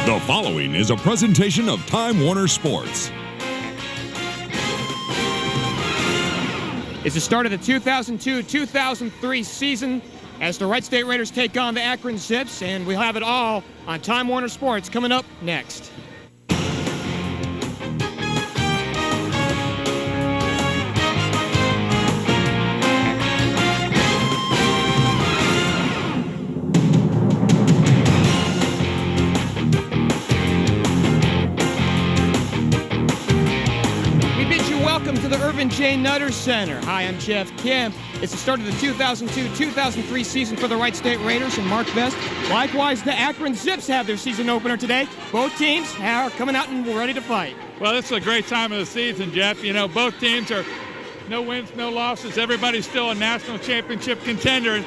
The following is a presentation of Time Warner Sports. It's the start of the 2002-2003 season as the Wright State Raiders take on the Akron Zips, and we'll have it all on Time Warner Sports coming up next. J. Nutter Center. Hi, I'm Geoff Kim. It's the start of the 2002-2003 season for the Wright State Raiders and Mark Best. Likewise, the Akron Zips have their season opener today. Both teams are coming out and ready to fight. Well, this is a great time of the season, Jeff. You know, both teams are no wins, no losses. Everybody's still a national championship contender, and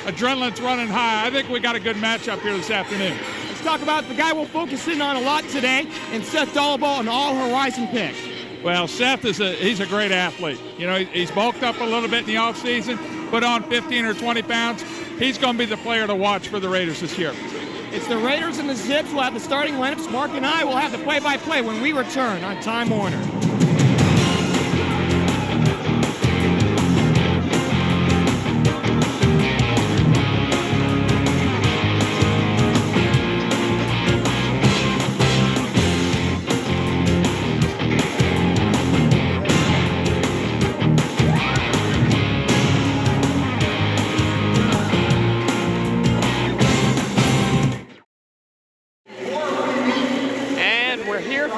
adrenaline's running high. I think we got a good matchup here this afternoon. Let's talk about the guy we'll focus in on a lot today, and Seth Dolabo, an all-horizon pick. Well, Seth he's a great athlete. You know, he's bulked up a little bit in the offseason, put on 15 or 20 pounds. He's going to be the player to watch for the Raiders this year. It's the Raiders and the Zips. We'll have the starting lineups. Mark and I will have the play-by-play when we return on Time Warner.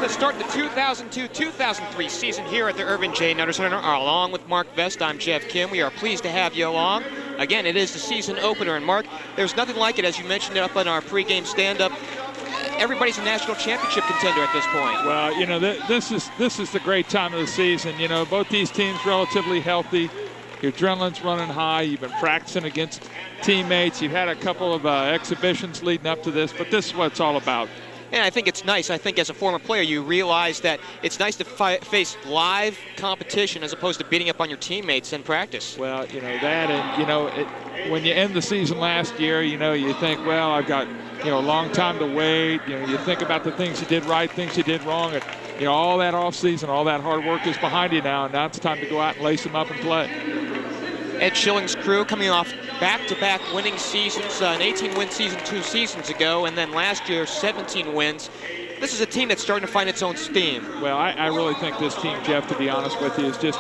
Start the 2002-2003 season here at the Irvin J. Nutter Center. Along with Mark Vest, I'm Geoff Kim. We are pleased to have you along. Again, it is the season opener, and Mark, there's nothing like it, as you mentioned up on our pregame stand-up. Everybody's a national championship contender at this point. Well, you know, this is the great time of the season. You know, both these teams relatively healthy. Your adrenaline's running high. You've been practicing against teammates. You've had a couple of exhibitions leading up to this, but this is what it's all about. And I think it's nice. I think as a former player, you realize that it's nice to face live competition as opposed to beating up on your teammates in practice. Well, you know, that, and, you know, when you end the season last year, you know, you think, well, I've got, you know, a long time to wait. You know, you think about the things you did right, things you did wrong. And, you know, all that offseason, all that hard work is behind you now, and now it's time to go out and lace them up and play. Ed Schilling's crew coming off back-to-back winning seasons, an 18-win season 2 seasons ago, and then last year 17 wins. This is a team that's starting to find its own steam. Well, I really think this team, Jeff, to be honest with you, is just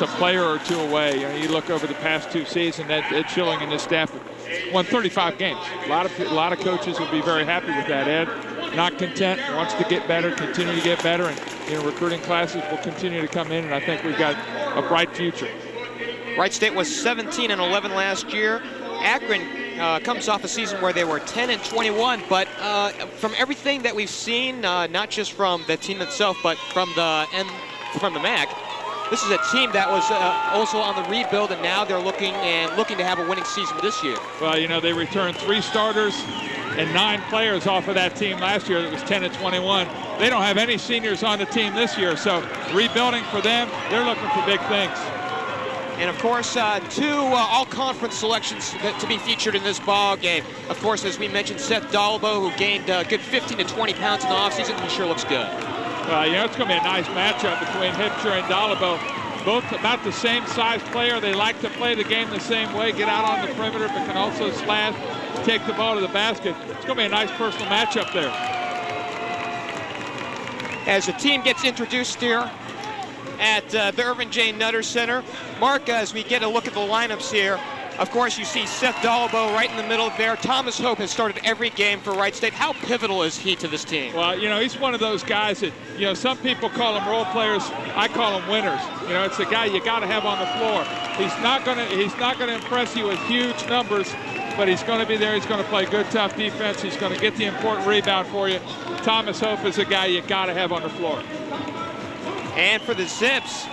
a player or two away. You know, you look over the past 2 seasons, Ed Schilling and his staff have won 35 games. A lot of coaches would be very happy with that. Ed, not content, wants to get better, continue to get better, and, you know, recruiting classes will continue to come in, and I think we've got a bright future. Wright State was 17-11 last year. Akron comes off a season where they were 10-21, but from everything that we've seen, not just from the team itself, but from the MAC, this is a team that was also on the rebuild, and now they're looking to have a winning season this year. Well, you know, they returned 3 starters and 9 players off of that team last year that was 10-21. They don't have any seniors on the team this year, so rebuilding for them, they're looking for big things. And, of course, 2 all-conference selections to be featured in this ball game. Of course, as we mentioned, Seth Dolabo, who gained a good 15 to 20 pounds in the offseason. He sure looks good. You know, it's going to be a nice matchup between Hipsher and Dolabo. Both about the same size player. They like to play the game the same way, get out on the perimeter, but can also slash, take the ball to the basket. It's going to be a nice personal matchup there. As the team gets introduced here at the Irvin J. Nutter Center. Mark, as we get a look at the lineups here, of course, you see Seth Dolabo right in the middle there. Thomas Hope has started every game for Wright State. How pivotal is he to this team? Well, you know, he's one of those guys that, you know, some people call him role players. I call him winners. You know, it's the guy you got to have on the floor. He's not going to impress you with huge numbers, but he's going to be there. He's going to play good, tough defense. He's going to get the important rebound for you. Thomas Hope is a guy you got to have on the floor. And for the Zips,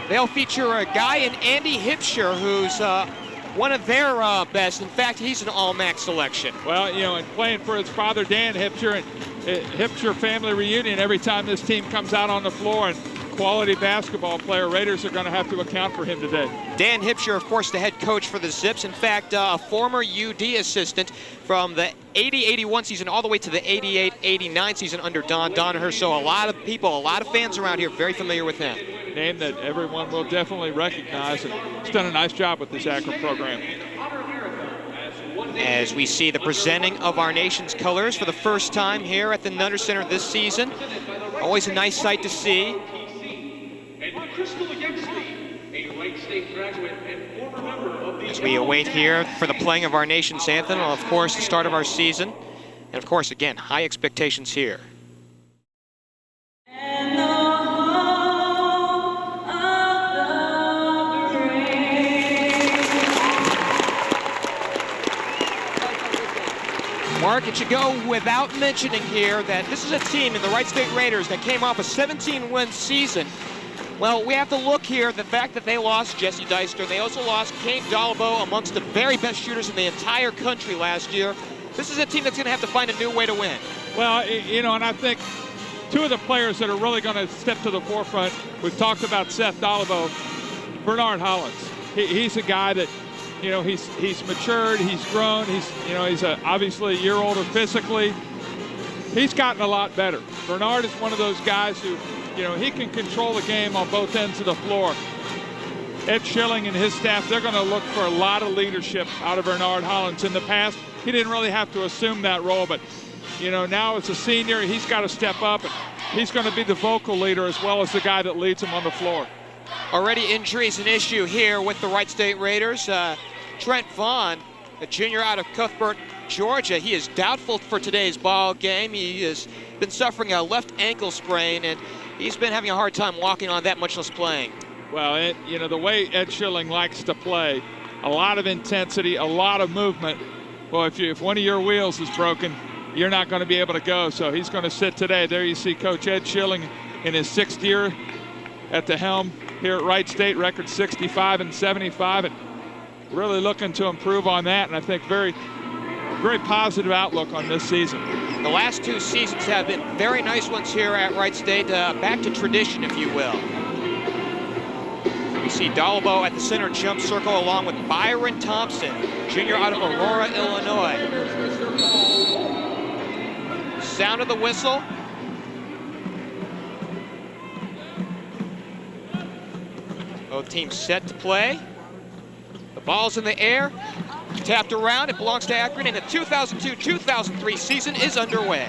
they'll feature a guy in Andy Hipsher, who's one of their best. In fact, he's an all-MAC selection. Well, you know, and playing for his father, Dan Hipsher, and Hipsher family reunion every time this team comes out on the floor. And quality basketball player. Raiders are going to have to account for him today. Dan Hipsher, of course, the head coach for the Zips. In fact, a former UD assistant from the 80-81 season all the way to the 88-89 season under Don Donaher. So a lot of people, a lot of fans around here very familiar with him. Name that everyone will definitely recognize, and he's done a nice job with this Akron program. As we see the presenting of our nation's colors for the first time here at the Nutter Center this season. Always a nice sight to see. As we await here for the playing of our nation's anthem, of course, the start of our season. And of course, again, high expectations here. Mark, it should go without mentioning here that this is a team in the Wright State Raiders that came off a 17-win season. Well, we have to look here, the fact that they lost Jesse Deister. They also lost Kane Dalabo, amongst the very best shooters in the entire country last year. This is a team that's going to have to find a new way to win. Well, you know, and I think two of the players that are really going to step to the forefront, we've talked about Seth Dalabo, Vernard Hollins. He's a guy that, you know, he's matured, he's grown, he's obviously a year older physically. He's gotten a lot better. Vernard is one of those guys who, you know, he can control the game on both ends of the floor. Ed Schilling and his staff, they're going to look for a lot of leadership out of Vernard Hollins. In the past, he didn't really have to assume that role, but, you know, now as a senior, he's got to step up, and he's going to be the vocal leader as well as the guy that leads him on the floor. Already injuries an issue here with the Wright State Raiders. Trent Vaughn, a junior out of Cuthbert, Georgia, he is doubtful for today's ball game. He has been suffering a left ankle sprain, and he's been having a hard time walking on that, much less playing. Well, you know, the way Ed Schilling likes to play, a lot of intensity, a lot of movement. Well, if one of your wheels is broken, you're not going to be able to go. So he's going to sit today. There you see Coach Ed Schilling in his 6th year at the helm here at Wright State, record 65 and 75, and really looking to improve on that. And I think very positive outlook on this season. The last 2 seasons have been very nice ones here at Wright State, back to tradition, if you will. We see Dalabo at the center jump circle along with Byron Thompson, junior out of Aurora, Illinois. Sound of the whistle. Both teams set to play. The ball's in the air, tapped around. It belongs to Akron, and the 2002-2003 season is underway.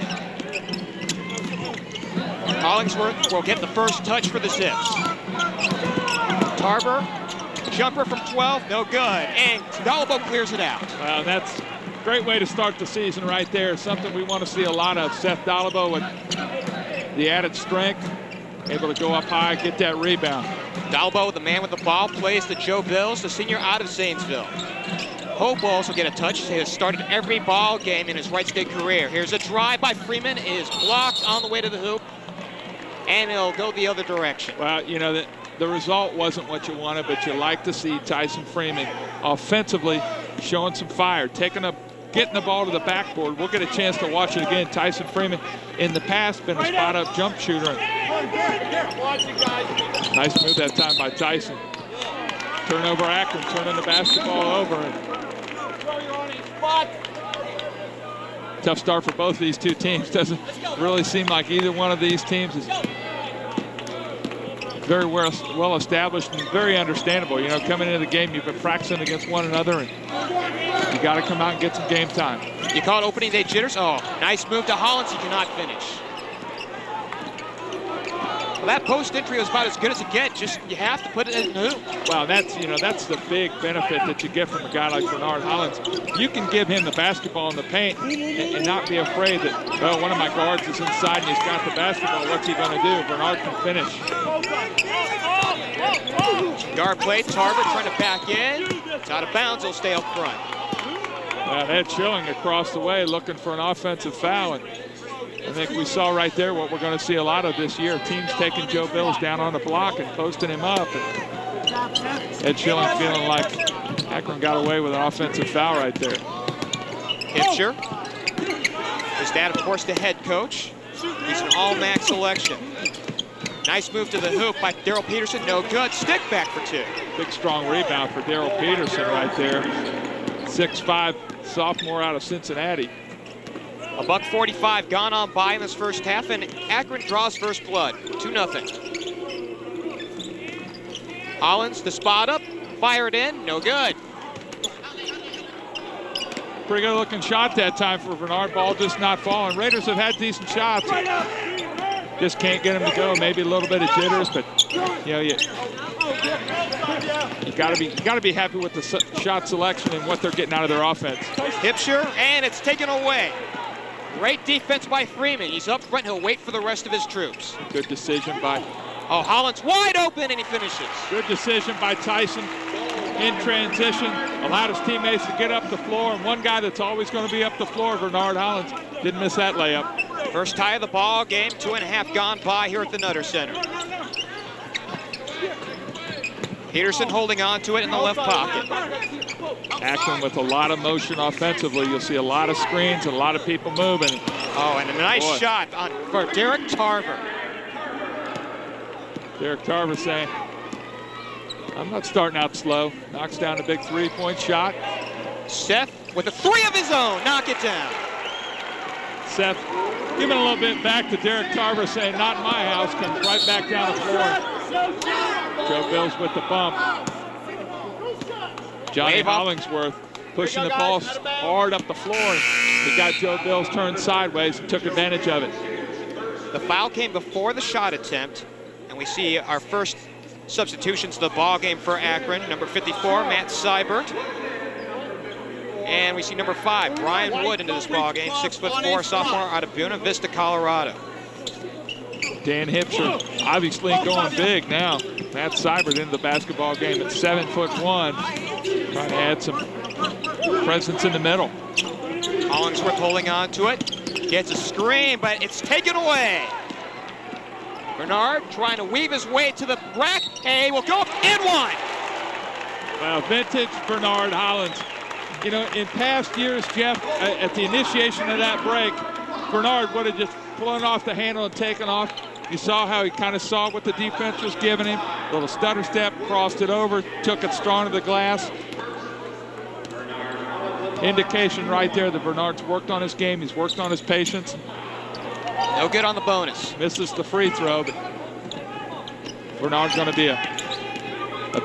Hollingsworth will get the first touch for the Zips. Tarver, jumper from 12, no good, and Dalabo clears it out. Well, that's a great way to start the season right there. Something we want to see a lot of. Seth Dalabo with the added strength, able to go up high, get that rebound. Dalabo, the man with the ball, plays to Joe Bills, the senior out of Zanesville. Hope will also get a touch. He has started every ball game in his Wright State career. Here's a drive by Freeman. It is blocked on the way to the hoop, and it'll go the other direction. Well, you know, the result wasn't what you wanted, but you like to see Tyson Freeman offensively showing some fire, getting the ball to the backboard. We'll get a chance to watch it again. Tyson Freeman, in the past, been a spot-up jump shooter. Nice move that time by Tyson. Turnover Akron, turning the basketball over. Tough start for both of these two teams. Doesn't really seem like either one of these teams is very well established and very understandable. You know, coming into the game, you've been practicing against one another, and you got to come out and get some game time. You call it opening day jitters? Oh, nice move to Hollins. He cannot finish. Well, that post entry was about as good as it gets. Just you have to put it in the hoop. Well, that's the big benefit that you get from a guy like Vernard Hollins. You can give him the basketball in the paint and not be afraid that, well, one of my guards is inside and he's got the basketball. What's he going to do? Vernard can finish. Guard play. Tarver trying to back in. It's out of bounds. He'll stay up front. Well, Ed Schilling across the way looking for an offensive foul. And I think we saw right there what we're going to see a lot of this year. Teams taking Joe Bills down on the block and posting him up. And Ed Schilling feeling like Akron got away with an offensive foul right there. Hipsher. His dad, of course, the head coach. He's an all-MAC selection. Nice move to the hoop by Daryl Peterson. No good. Stick back for 2. Big, strong rebound for Daryl Peterson right there. 6'5", sophomore out of Cincinnati. $1:45 gone on by in this first half, and Akron draws first blood. 2-0. Hollins, the spot up, fired in, no good. Pretty good looking shot that time for Vernard. Ball just not falling. Raiders have had decent shots. Just can't get them to go. Maybe a little bit of jitters, but you know, you gotta be happy with the shot selection and what they're getting out of their offense. Hipsher, and it's taken away. Great defense by Freeman. He's up front. He'll wait for the rest of his troops. Good decision by... Oh, Hollins wide open, and he finishes. Good decision by Tyson in transition. Allowed his teammates to get up the floor, and one guy that's always going to be up the floor, Vernard Hollins, didn't miss that layup. First tie of the ball game, 2.5 gone by here at the Nutter Center. Peterson holding on to it in the left pocket. Akron with a lot of motion offensively. You'll see a lot of screens and a lot of people moving. Oh, and a nice shot for Derek Tarver. Derek Tarver saying, I'm not starting out slow. Knocks down a big three-point shot. Seth with a 3 of his own, knock it down. Seth giving a little bit back to Derek Tarver saying, not in my house, comes right back down the floor. Joe Bills with the bump. Johnny Hollingsworth pushing the ball hard up the floor. He got Joe Bills turned sideways and took advantage of it. The foul came before the shot attempt, and we see our first substitutions to the ball game for Akron. Number 54, Matt Seibert. And we see number 5, Brian Wood into this ball game, 6'4", sophomore out of Buena Vista, Colorado. Dan Hipsher obviously going big now. Matt Seibert into the basketball game at 7'1", trying to add some presence in the middle. Hollingsworth holding on to it, gets a screen, but it's taken away. Bernard trying to weave his way to the rack, and he will go and one. Well, vintage Vernard Hollins. You know, in past years, Geoff, at the initiation of that break, Bernard would have just flown off the handle and taken off. You saw how he kind of saw what the defense was giving him. A little stutter step, crossed it over, took it strong to the glass. Indication right there that Bernard's worked on his game. He's worked on his patience. No good on the bonus. Misses the free throw, but Bernard's going to be a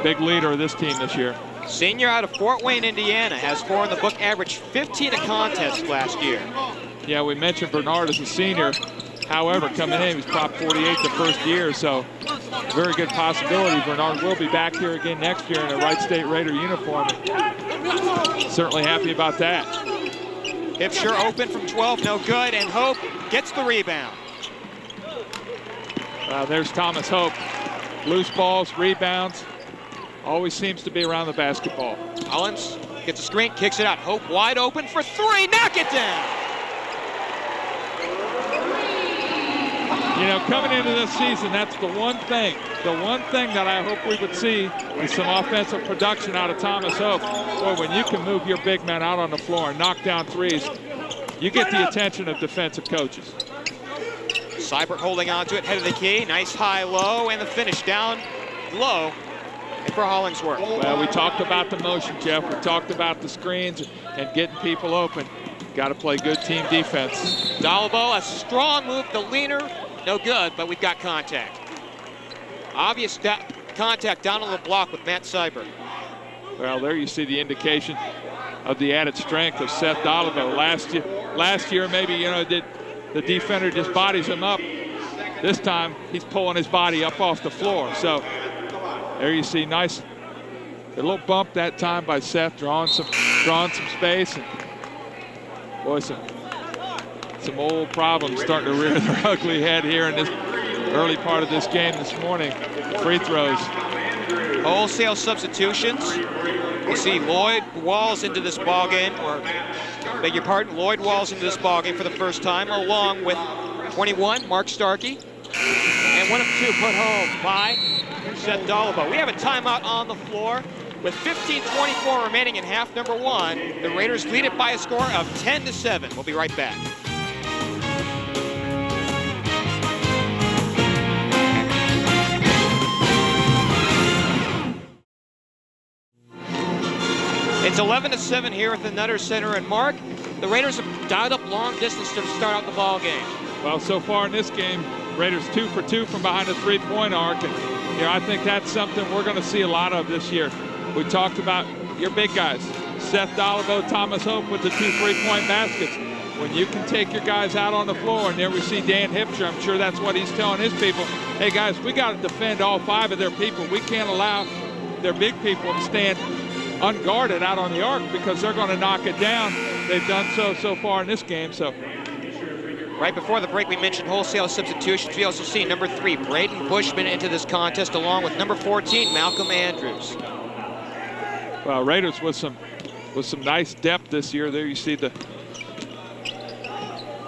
big leader of this team this year. Senior out of Fort Wayne, Indiana, has 4 in the book, averaged 15 a contest last year. Yeah, we mentioned Bernard as a senior. However, coming in, he was Prop 48 the first year, so very good possibility. Bernard will be back here again next year in a Wright State Raider uniform. Certainly happy about that. Hipsher open from 12, no good, and Hope gets the rebound. There's Thomas Hope. Loose balls, rebounds, always seems to be around the basketball. Hollins gets a screen, kicks it out. Hope wide open for 3, knock it down. You know, coming into this season, that's the one thing that I hope we would see is some offensive production out of Thomas Hope. Boy, when you can move your big man out on the floor and knock down threes, you get the attention of defensive coaches. Seibert holding on to it, head of the key, nice high-low, and the finish down low for Hollingsworth. Well, we talked about the motion, Geoff. We talked about the screens and getting people open. Got to play good team defense. Dalabo, a strong move, the leaner, no good, but we've got contact. Obvious contact down on the block with Matt Seibert. Well, there you see the indication of the added strength of Seth Dalabo. Last year, maybe, you know, the defender just bodies him up. This time, he's pulling his body up off the floor. So there you see a little bump that time by Seth, drawing some space. And boy, some old problems starting to rear their ugly head here in this early part of this game this morning. Free throws. Wholesale substitutions. We see Lloyd Walls into this ball game, Lloyd Walls into this ball game for the first time, along with 21, Mark Starkey, and 1 of 2 put home by Seth Dalabo. We have a timeout on the floor with 15:24 remaining in half number 1. The Raiders lead it by a score of 10-7. We'll be right back. It's 11-7 here at the Nutter Center. And Mark, the Raiders have dialed up long distance to start out the ball game. Well, so far in this game, Raiders 2 for 2 from behind the three-point arc. And I think that's something we're going to see a lot of this year. We talked about your big guys, Seth Dollivo, Thomas Hope with the 2 3-point baskets. When you can take your guys out on the floor, and there we see Dan Hipsher, I'm sure that's what he's telling his people. Hey guys, we got to defend all 5 of their people. We can't allow their big people to stand unguarded out on the arc because they're going to knock it down. They've done so far in this game. So right before the break, we mentioned wholesale substitutions. We also see number 3, Braden Bushman, into this contest, along with number 14, Malcolm Andrews. Well, Raiders with some nice depth this year. There you see the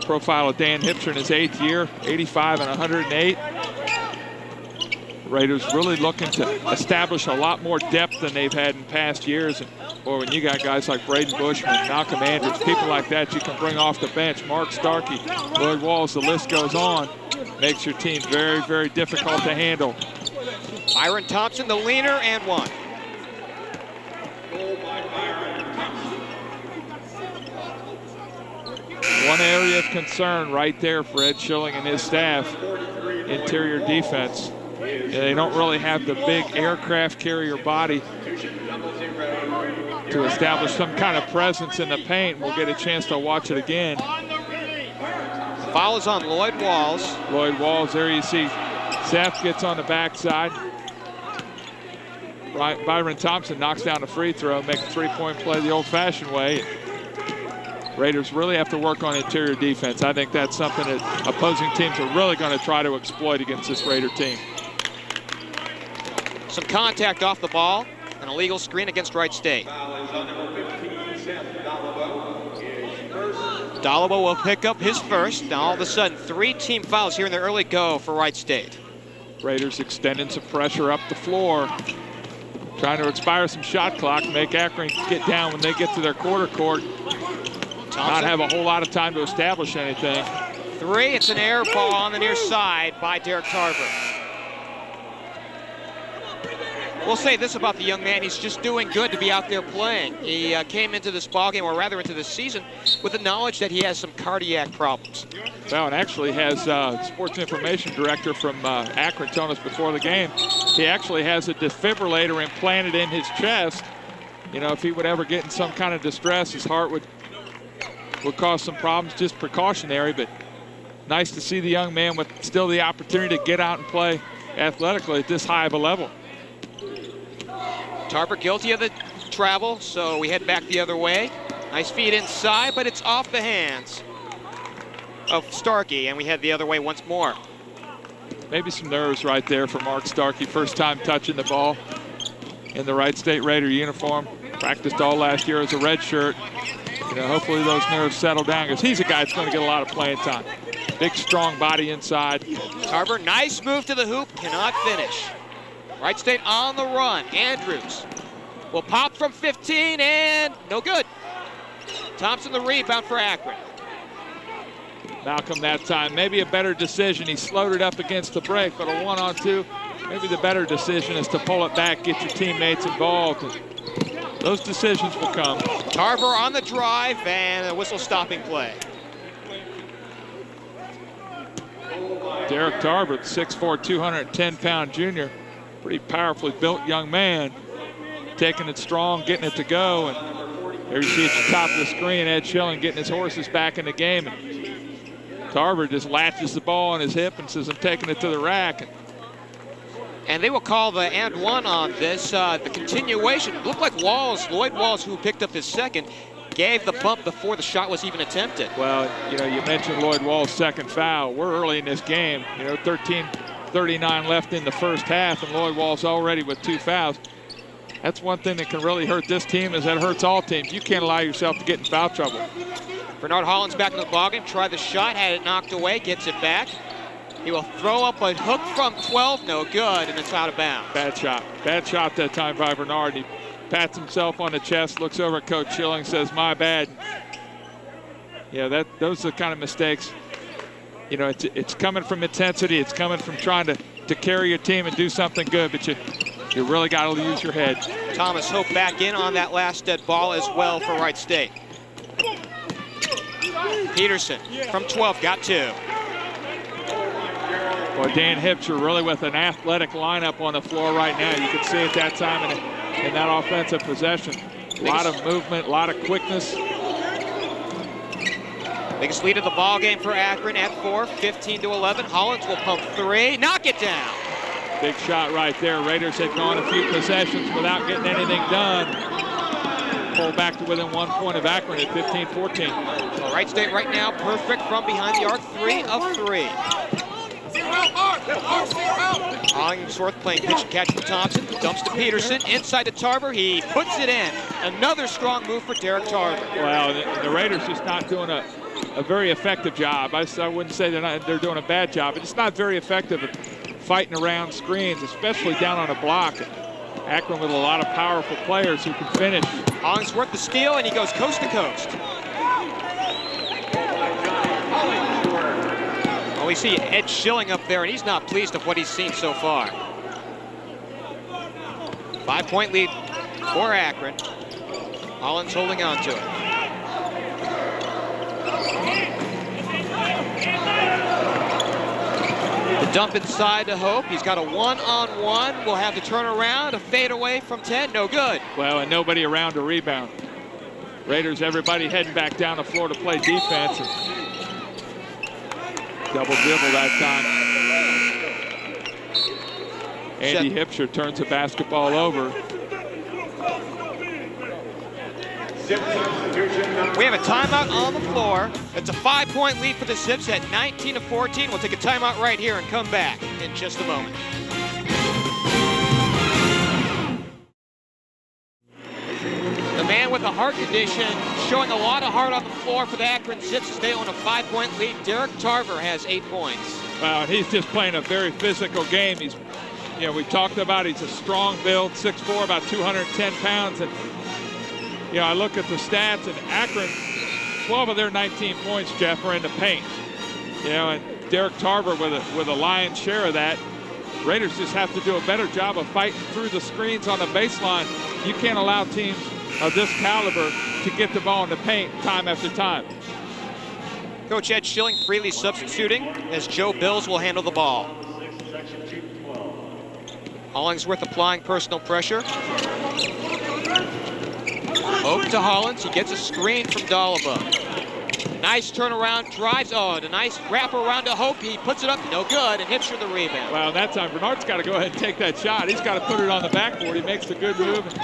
profile of Dan Hipsher in his 8th year, 85 and 108. Raiders really looking to establish a lot more depth than they've had in past years. And boy, when you got guys like Braden Bushman, Malcolm Andrews, people like that you can bring off the bench, Mark Starkey, Lloyd Walls, the list goes on, makes your team very, very difficult to handle. Byron Thompson, the leaner, and one. One area of concern right there for Ed Schilling and his staff, interior defense. They don't really have the big aircraft carrier body to establish some kind of presence in the paint. We'll get a chance to watch it again. Foul is on Lloyd Walls. Lloyd Walls, there you see Seth gets on the backside. Byron Thompson knocks down the free throw, makes a 3-point play the old-fashioned way. Raiders really have to work on interior defense. I think that's something that opposing teams are really going to try to exploit against this Raider team. Some contact off the ball, an illegal screen against Wright State. Dollivo will pick up his first. Now all of a sudden, 3 team fouls here in the early go for Wright State. Raiders extending some pressure up the floor, trying to expire some shot clock, make Akron get down when they get to their quarter court. Not have a whole lot of time to establish anything. 3, it's an air ball on the near side by Derek Tarver. We'll say this about the young man, he's just doing good to be out there playing. He came into this ballgame, or rather into this season, with the knowledge that he has some cardiac problems. Well, and actually has sports information director from Akron telling us before the game, he actually has a defibrillator implanted in his chest. You know, if he would ever get in some kind of distress, his heart would cause some problems, just precautionary, but nice to see the young man with still the opportunity to get out and play athletically at this high of a level. Tarver guilty of the travel, so we head back the other way. Nice feed inside, but it's off the hands of Starkey, and we head the other way once more. Maybe some nerves right there for Mark Starkey. First time touching the ball in the Wright State Raider uniform. Practiced all last year as a red shirt. You know, hopefully those nerves settle down because he's a guy that's going to get a lot of playing time. Big, strong body inside. Tarver, nice move to the hoop, cannot finish. Wright State on the run. Andrews will pop from 15 and no good. Thompson the rebound for Akron. Malcolm that time, maybe a better decision. He slowed it up against the break, but a 1-on-2, maybe the better decision is to pull it back, get your teammates involved. Those decisions will come. Tarver on the drive and a whistle stopping play. Derek Tarver, 6'4", 210-pound junior. Pretty powerfully built young man. Taking it strong, getting it to go. And there you see at the top of the screen, Ed Schilling getting his horses back in the game. And Tarver just latches the ball on his hip and says, I'm taking it to the rack. And they will call the and one on this. The continuation looked like Walls, Lloyd Walls, who picked up his second, gave the bump before the shot was even attempted. Well, you know, you mentioned Lloyd Walls' second foul. We're early in this game. You know, 13:39 left in the first half, and Lloyd Walls already with 2 fouls. That's one thing that can really hurt this team, is that it hurts all teams. You can't allow yourself to get in foul trouble. Vernard Hollins back in the ballgame, tried the shot, had it knocked away, gets it back. He will throw up a hook from 12, no good, and it's out of bounds. Bad shot. Bad shot that time by Vernard. He pats himself on the chest, looks over at Coach Schilling, says, my bad. Yeah, those are the kind of mistakes. You know, it's coming from intensity. It's coming from trying to carry your team and do something good, but You really got to use your head. Thomas Hope back in on that last dead ball as well for Wright State. Peterson from 12 got 2. Well, Dan Hipsher really with an athletic lineup on the floor right now. You can see at that time in that offensive possession. A lot of movement, a lot of quickness. Biggest lead of the ball game for Akron at 4, 15-11. Hollins will pump 3, knock it down. Big shot right there. Raiders had gone a few possessions without getting anything done. Pull back to within 1 point of Akron at 15-14. Well, Wright State right now perfect from behind the arc, 3 of 3. Hollingsworth playing pitch and catch from Thompson. Dumps to Peterson. Inside to Tarver. He puts it in. Another strong move for Derek Tarver. Well, the Raiders just not doing a very effective job. I wouldn't say they're doing a bad job, but it's not very effective at fighting around screens, especially down on a block. Akron with a lot of powerful players who can finish. Hollingsworth the steal, and he goes coast to coast. Well, we see Ed Schilling up there, and he's not pleased with what he's seen so far. 5-point lead for Akron. Hollins holding on to it. The dump inside to Hope. He's got a one-on-one. We'll have the turnaround. A fade away from 10. No good. Well, and nobody around to rebound. Raiders, everybody heading back down the floor to play defense. And double dribble that time. Andy Hipsher turns the basketball over. We have a timeout on the floor. It's a 5-point lead for the Zips at 19-14. We'll take a timeout right here and come back in just a moment. The man with a heart condition showing a lot of heart on the floor for the Akron Zips as they own a 5-point lead. Derek Tarver has 8 points. Wow, and he's just playing a very physical game. He's, we talked about he's a strong build, 6'4", about 210 pounds. And I look at the stats, and Akron, 12 of their 19 points, Jeff, are in the paint. And Derek Tarver with a lion's share of that. Raiders just have to do a better job of fighting through the screens on the baseline. You can't allow teams of this caliber to get the ball in the paint time after time. Coach Ed Schilling freely substituting as Joe Bills will handle the ball. Hollingsworth applying personal pressure. Hope to Hollins. He gets a screen from Dalaba. Nice turnaround, drives. Oh, the nice wrap around to Hope. He puts it up, no good, and Hipsher the rebound. Well, that time Vernard's got to go ahead and take that shot. He's got to put it on the backboard. He makes a good move and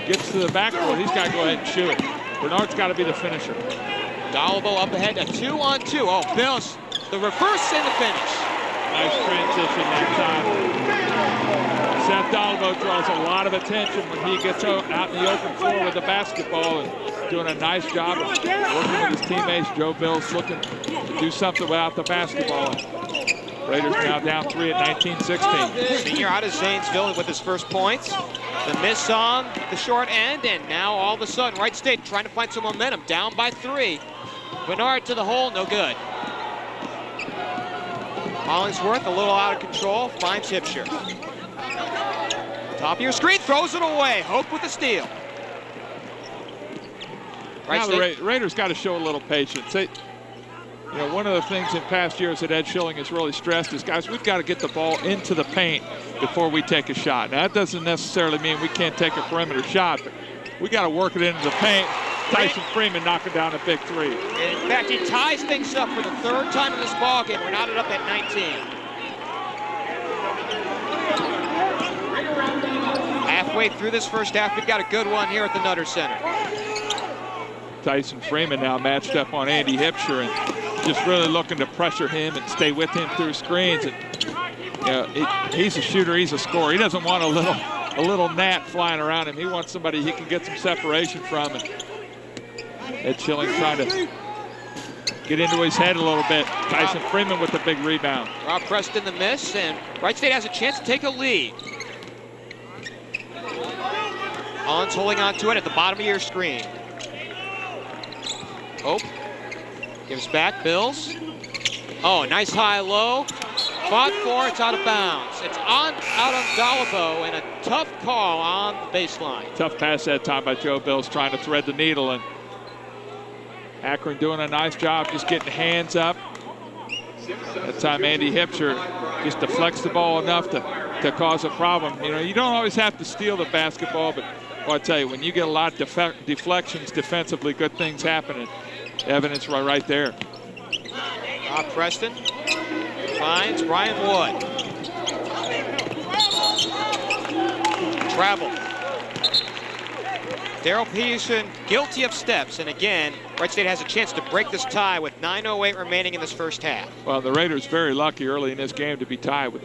gets to the backboard. He's got to go ahead and shoot it. Bernard's got to be the finisher. Dalaba up ahead, a 2-on-2. Oh, Bills, the reverse and the finish. Nice transition that time. Seth Dalabo draws a lot of attention when he gets out in the open floor with the basketball and doing a nice job of working with his teammates. Joe Bills looking to do something without the basketball. Raiders now down 3 at 19-16. Senior out of Zanesville with his first points. The miss on the short end, and now all of a sudden Wright State trying to find some momentum, down by 3. Bernard to the hole, no good. Hollingsworth a little out of control, finds Hipsher. Top of your screen, throws it away. Hope with the steal. Now the Raiders got to show a little patience. One of the things in past years that Ed Schilling has really stressed is, guys, we've got to get the ball into the paint before we take a shot. Now, that doesn't necessarily mean we can't take a perimeter shot, but we got to work it into the paint. Tyson Freeman knocking down a big 3. In fact, he ties things up for the 3rd time in this ball game. We're knotted up at 19. Halfway through this first half, we've got a good one here at the Nutter Center. Tyson Freeman now matched up on Andy Hipsher and just really looking to pressure him and stay with him through screens. And he's a shooter, he's a scorer. He doesn't want a little gnat flying around him. He wants somebody he can get some separation from. And Ed Schilling trying to get into his head a little bit. Tyson Freeman with the big rebound. Rob Preston the miss, and Wright State has a chance to take a lead. Hollins holding on to it at the bottom of your screen. Hope gives back, Bills. Oh, nice high-low. fought for, it's out of bounds. It's out on Dolabo, and a tough call on the baseline. Tough pass that time by Joe Bills, trying to thread the needle, and Akron doing a nice job just getting hands up. That time Andy Hipsher just deflects the ball enough to cause a problem. You know, you don't always have to steal the basketball, but well, I tell you, when you get a lot of deflections defensively, good things happen, and evidence right there. Preston finds Brian Wood. Travel. Daryl Peterson guilty of steps, and again, Wright State has a chance to break this tie with 9:08 remaining in this first half. Well, the Raiders very lucky early in this game to be tied with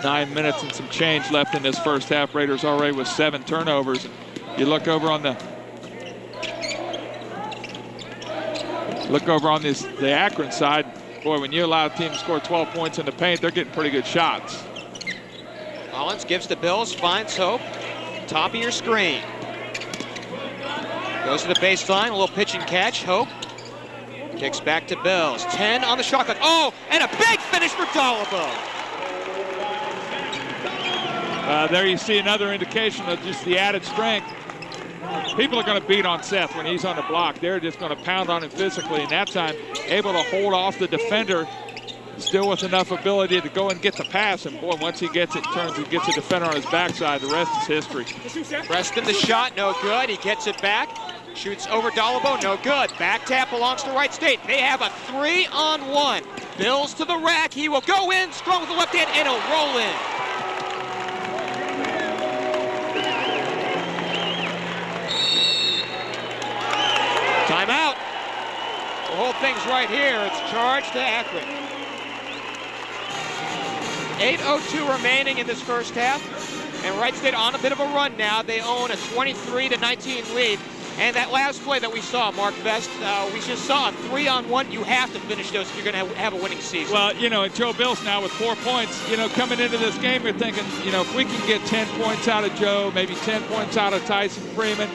9 minutes and some change left in this first half. Raiders already with 7 turnovers. You look over on the the Akron side. Boy, when you allow a team to score 12 points in the paint, they're getting pretty good shots. Hollins gives to Bills, finds Hope. Top of your screen. Goes to the baseline, a little pitch and catch. Hope kicks back to Bills. 10 on the shot clock. Oh, and a big finish for Dolabo. There you see another indication of just the added strength. People are going to beat on Seth when he's on the block. They're just going to pound on him physically, and that time able to hold off the defender, still with enough ability to go and get the pass. And boy, once he gets it, turns and gets a defender on his backside, the rest is history. Preston, the shot, no good. He gets it back, shoots over Dolabo, no good. Back tap belongs to Wright State. They have a 3-on-1. Bills to the rack. He will go in, strong with the left hand, and he'll roll in. Timeout. We'll hold things right here. It's charged to Akron. 8:02 remaining in this first half, and Wright State on a bit of a run now. They own a 23-19 lead. And that last play that we saw, Mark Best, we just saw a 3-on-1. You have to finish those if you're going to have a winning season. Well, you know, and Joe Bills now with 4 points, you know, coming into this game, you're thinking, you know, if we can get 10 points out of Joe, maybe 10 points out of Tyson Freeman,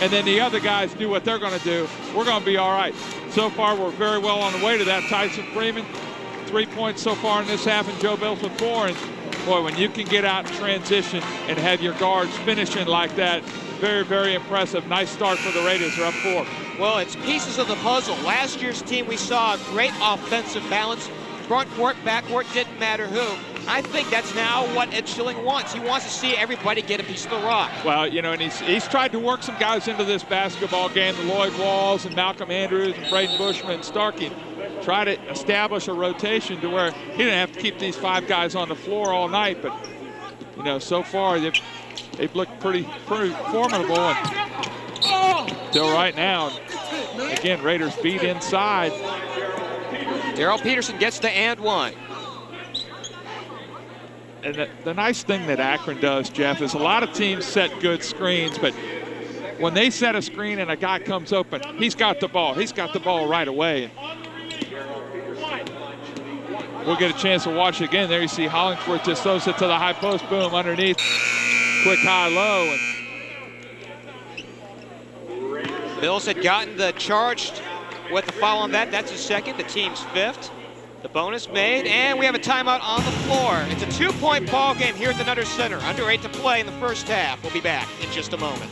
and then the other guys do what they're going to do, we're going to be all right. So far, we're very well on the way to that. Tyson Freeman, 3 points so far in this half, and Joe Bills with 4. And boy, when you can get out in transition and have your guards finishing like that, very, very impressive. Nice start for the Raiders. They're up 4. Well, it's pieces of the puzzle. Last year's team, we saw a great offensive balance. Front court, back court, didn't matter who. I think that's now what Ed Schilling wants. He wants to see everybody get a piece of the rock. Well, you know, and he's tried to work some guys into this basketball game, the Lloyd Walls and Malcolm Andrews and Braden Bushman and Starkey. Try to establish a rotation to where he didn't have to keep these 5 guys on the floor all night. But, you know, so far they've looked pretty formidable until right now. Again, Raiders beat inside. Daryl Peterson gets the and one. And the nice thing that Akron does, Jeff, is a lot of teams set good screens, but when they set a screen and a guy comes open, he's got the ball. He's got the ball right away. We'll get a chance to watch it again. There you see Hollingsworth just throws it to the high post, boom, underneath. Quick high low. And Bills had gotten the charge with the foul on that. That's his second, the team's 5th. The bonus made, and we have a timeout on the floor. It's a 2-point ball game here at the Nutter Center. Under 8 to play in the first half. We'll be back in just a moment.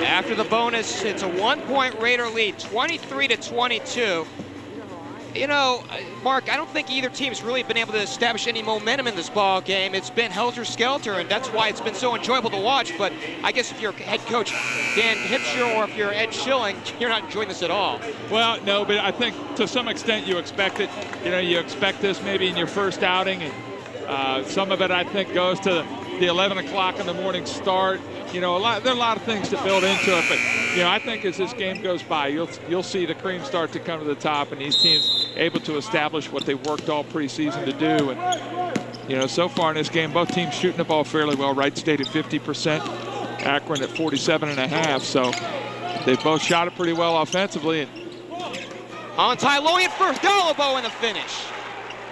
After the bonus, it's a 1-point Raider lead, 23-22. You know, Mark, I don't think either team's really been able to establish any momentum in this ball game. It's been helter-skelter, and that's why it's been so enjoyable to watch. But I guess if you're head coach Dan Hipsher or if you're Ed Schilling, you're not enjoying this at all. Well, no, but I think to some extent you expect it. You know, you expect this maybe in your first outing. And some of it, I think, goes to the 11 o'clock in the morning start. You know, there are a lot of things to build into it, but you know, I think as this game goes by, you'll see the cream start to come to the top, and these teams able to establish what they've worked all preseason to do. And you know, so far in this game, both teams shooting the ball fairly well. Wright State at 50%, Akron at 47.5. So they've both shot it pretty well offensively. And on tie, low in first, Dolabo in the finish.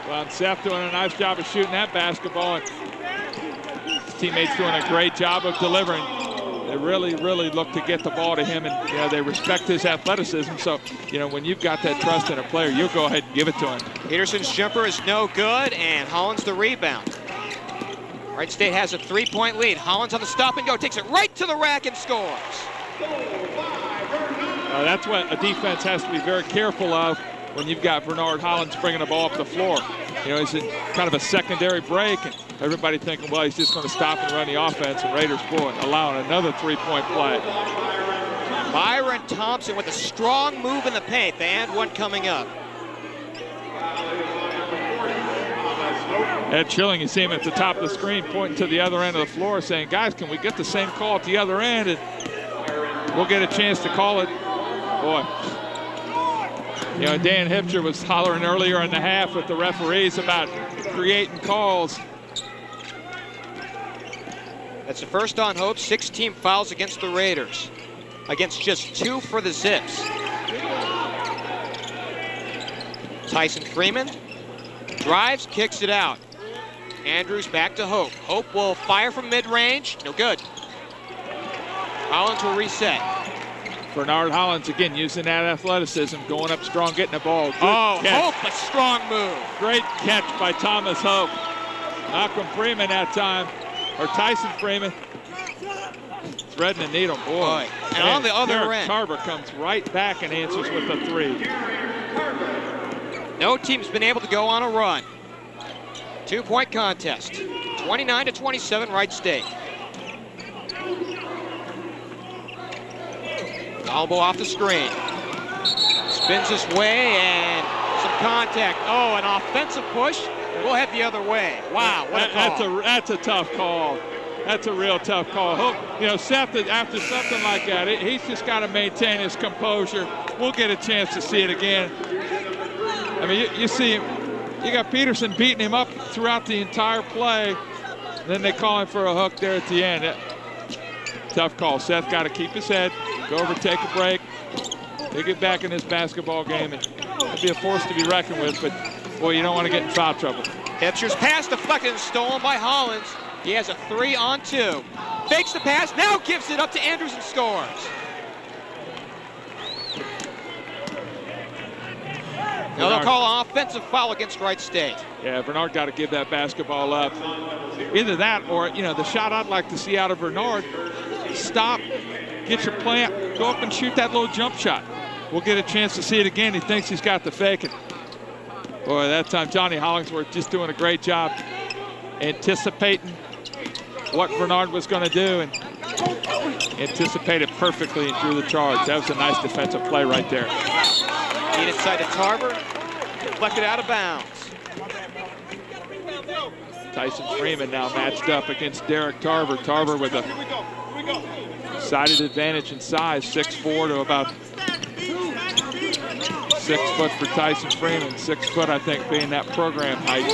Well, and Seth doing a nice job of shooting that basketball. And his teammates doing a great job of delivering. They really, really look to get the ball to him, and they respect his athleticism. So, when you've got that trust in a player, you'll go ahead and give it to him. Peterson's jumper is no good, and Hollins the rebound. Wright State has a 3-point lead. Hollins on the stop and go, takes it right to the rack and scores. That's what a defense has to be very careful of when you've got Vernard Hollins bringing the ball up the floor. He's in kind of a secondary break, and everybody thinking, well, he's just going to stop and run the offense, and Raiders allowing another 3-point play. Byron Thompson with a strong move in the paint. The and one coming up. Ed Chilling, you see him at the top of the screen pointing to the other end of the floor saying, guys, can we get the same call at the other end? And we'll get a chance to call it. Boy. Dan Hipcher was hollering earlier in the half with the referees about creating calls. That's the first on Hope. 16 fouls against the Raiders, against just 2 for the Zips. Tyson Freeman drives, kicks it out. Andrews back to Hope. Hope will fire from mid-range. No good. Hollins will reset. Vernard Hollins, again, using that athleticism, going up strong, getting the ball. Good catch. Hope, a strong move. Great catch by Thomas Hope. Malcolm Freeman that time, or Tyson Freeman. Threading the needle, boy. And on the other end, Tarver comes right back and answers with a 3. No team's been able to go on a run. 2-point contest. 29-27, Wright State. Elbow off the screen. Spins this way and some contact. Oh, an offensive push. We'll head the other way. Wow, what a call. That's a tough call. That's a real tough call. Seth, after something like that, he's just got to maintain his composure. We'll get a chance to see it again. I mean, you see him. You got Peterson beating him up throughout the entire play. Then they call him for a hook there at the end. Tough call. Seth got to keep his head, go over, take a break. They get back in this basketball game, and it'll be a force to be reckoned with, but boy, you don't want to get in foul trouble. Hipcher's pass deflected and stolen by Hollins. He has a 3-on-2. Fakes the pass, now gives it up to Andrews and scores. Now they'll call an offensive foul against Wright State. Yeah, Vernard got to give that basketball up. Either that or, the shot I'd like to see out of Vernard, stop, get your plant, go up and shoot that little jump shot. We'll get a chance to see it again. He thinks he's got the fake. And boy, that time Johnny Hollingsworth just doing a great job anticipating what Vernard was going to do and anticipated perfectly and drew the charge. That was a nice defensive play right there. Feed inside to Tarver, deflected out of bounds. Tyson Freeman now matched up against Derek Tarver. Tarver with a decided advantage in size, 6'4" to about 6 foot for Tyson Freeman. 6 foot, I think, being that program height.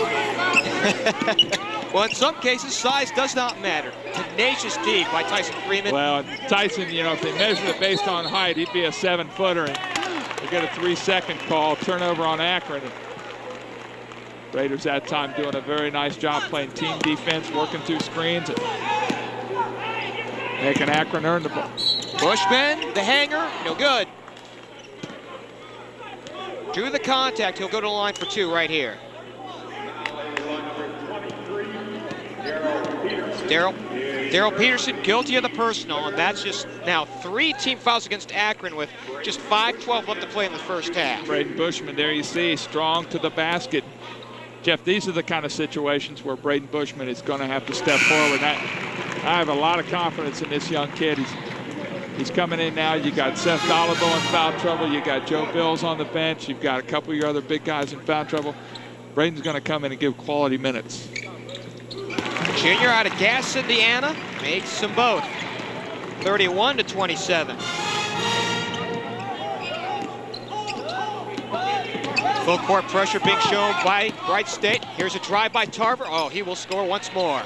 Well, in some cases, size does not matter. Tenacious D by Tyson Freeman. Well, Tyson, if they measured it based on height, he'd be a 7-footer. And they get a 3-second call, turnover on Akron. And Raiders that time doing a very nice job playing team defense, working through screens, and making Akron earn the ball. Bushman, the hanger, no good. Drew the contact, he'll go to the line for 2 right here. Daryl Peterson guilty of the personal, and that's just now 3 team fouls against Akron with just 5:12 left to play in the first half. Braden Bushman, there you see, strong to the basket. Jeff, these are the kind of situations where Braden Bushman is going to have to step forward. I have a lot of confidence in this young kid. He's coming in now. You got Seth Dollivo in foul trouble. You got Joe Bills on the bench. You've got a couple of your other big guys in foul trouble. Braden's going to come in and give quality minutes. Junior out of Gass, Indiana, makes them both. 31-27. Full court pressure being shown by Wright State. Here's a drive by Tarver. Oh, he will score once more.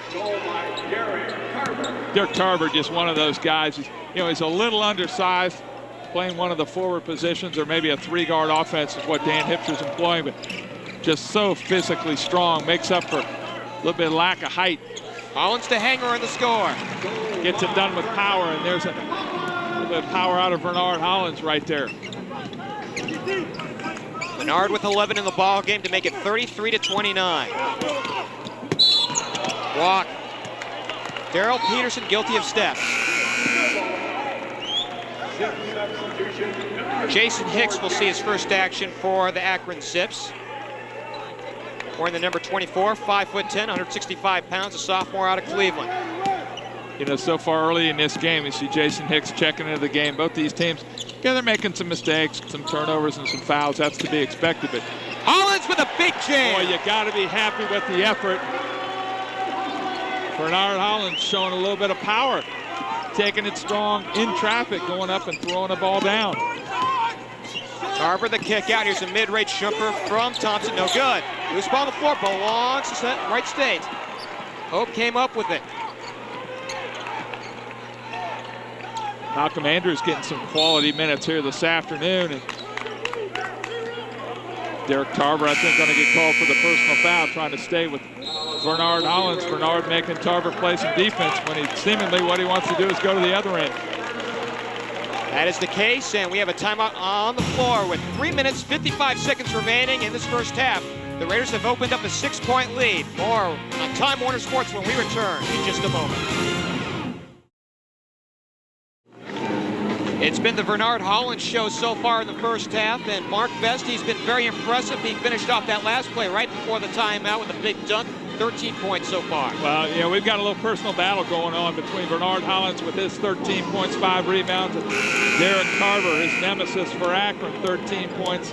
Derek Tarver, just one of those guys. He's a little undersized, playing one of the forward positions, or maybe a 3-guard offense is what Dan Hipcher's employing, but just so physically strong, makes up for a little bit of lack of height. Hollins the hanger in the score. Gets it done with power, and there's a little bit of power out of Vernard Hollins right there. Vernard with 11 in the ball game to make it 33-29. Walk. Daryl Peterson guilty of steps. Jason Hicks will see his first action for the Akron Zips. Wearing the number 24, 5'10", 165 pounds, a sophomore out of Cleveland. You know, so far early in this game, you see Jason Hicks checking into the game. Both these teams, yeah, they're making some mistakes, some turnovers and some fouls. That's to be expected. But Hollins with a big jam. Boy, you got to be happy with the effort. Vernard Hollins showing a little bit of power, taking it strong in traffic, going up and throwing the ball down. Tarver the kick out. Here's a mid-range jumper from Thompson. No good. Loose ball on the floor. Belongs to Wright State. Hope came up with it. Malcolm Andrews getting some quality minutes here this afternoon. And Derek Tarver, I think, going to get called for the personal foul, trying to stay with Vernard Hollins. Vernard making Tarver play some defense when seemingly what he wants to do is go to the other end. That is the case, and we have a timeout on the floor with 3 minutes, 55 seconds remaining in this first half. The Raiders have opened up a 6-point lead. More on Time Warner Sports when we return in just a moment. It's been the Vernard Hollins show so far in the first half, and Mark Best, he's been very impressive. He finished off that last play right before the timeout with a big dunk. 13 points so far. Well, yeah, we've got a little personal battle going on between Vernard Hollins with his 13 points, 5 rebounds, and Derek Tarver, his nemesis for Akron, 13 points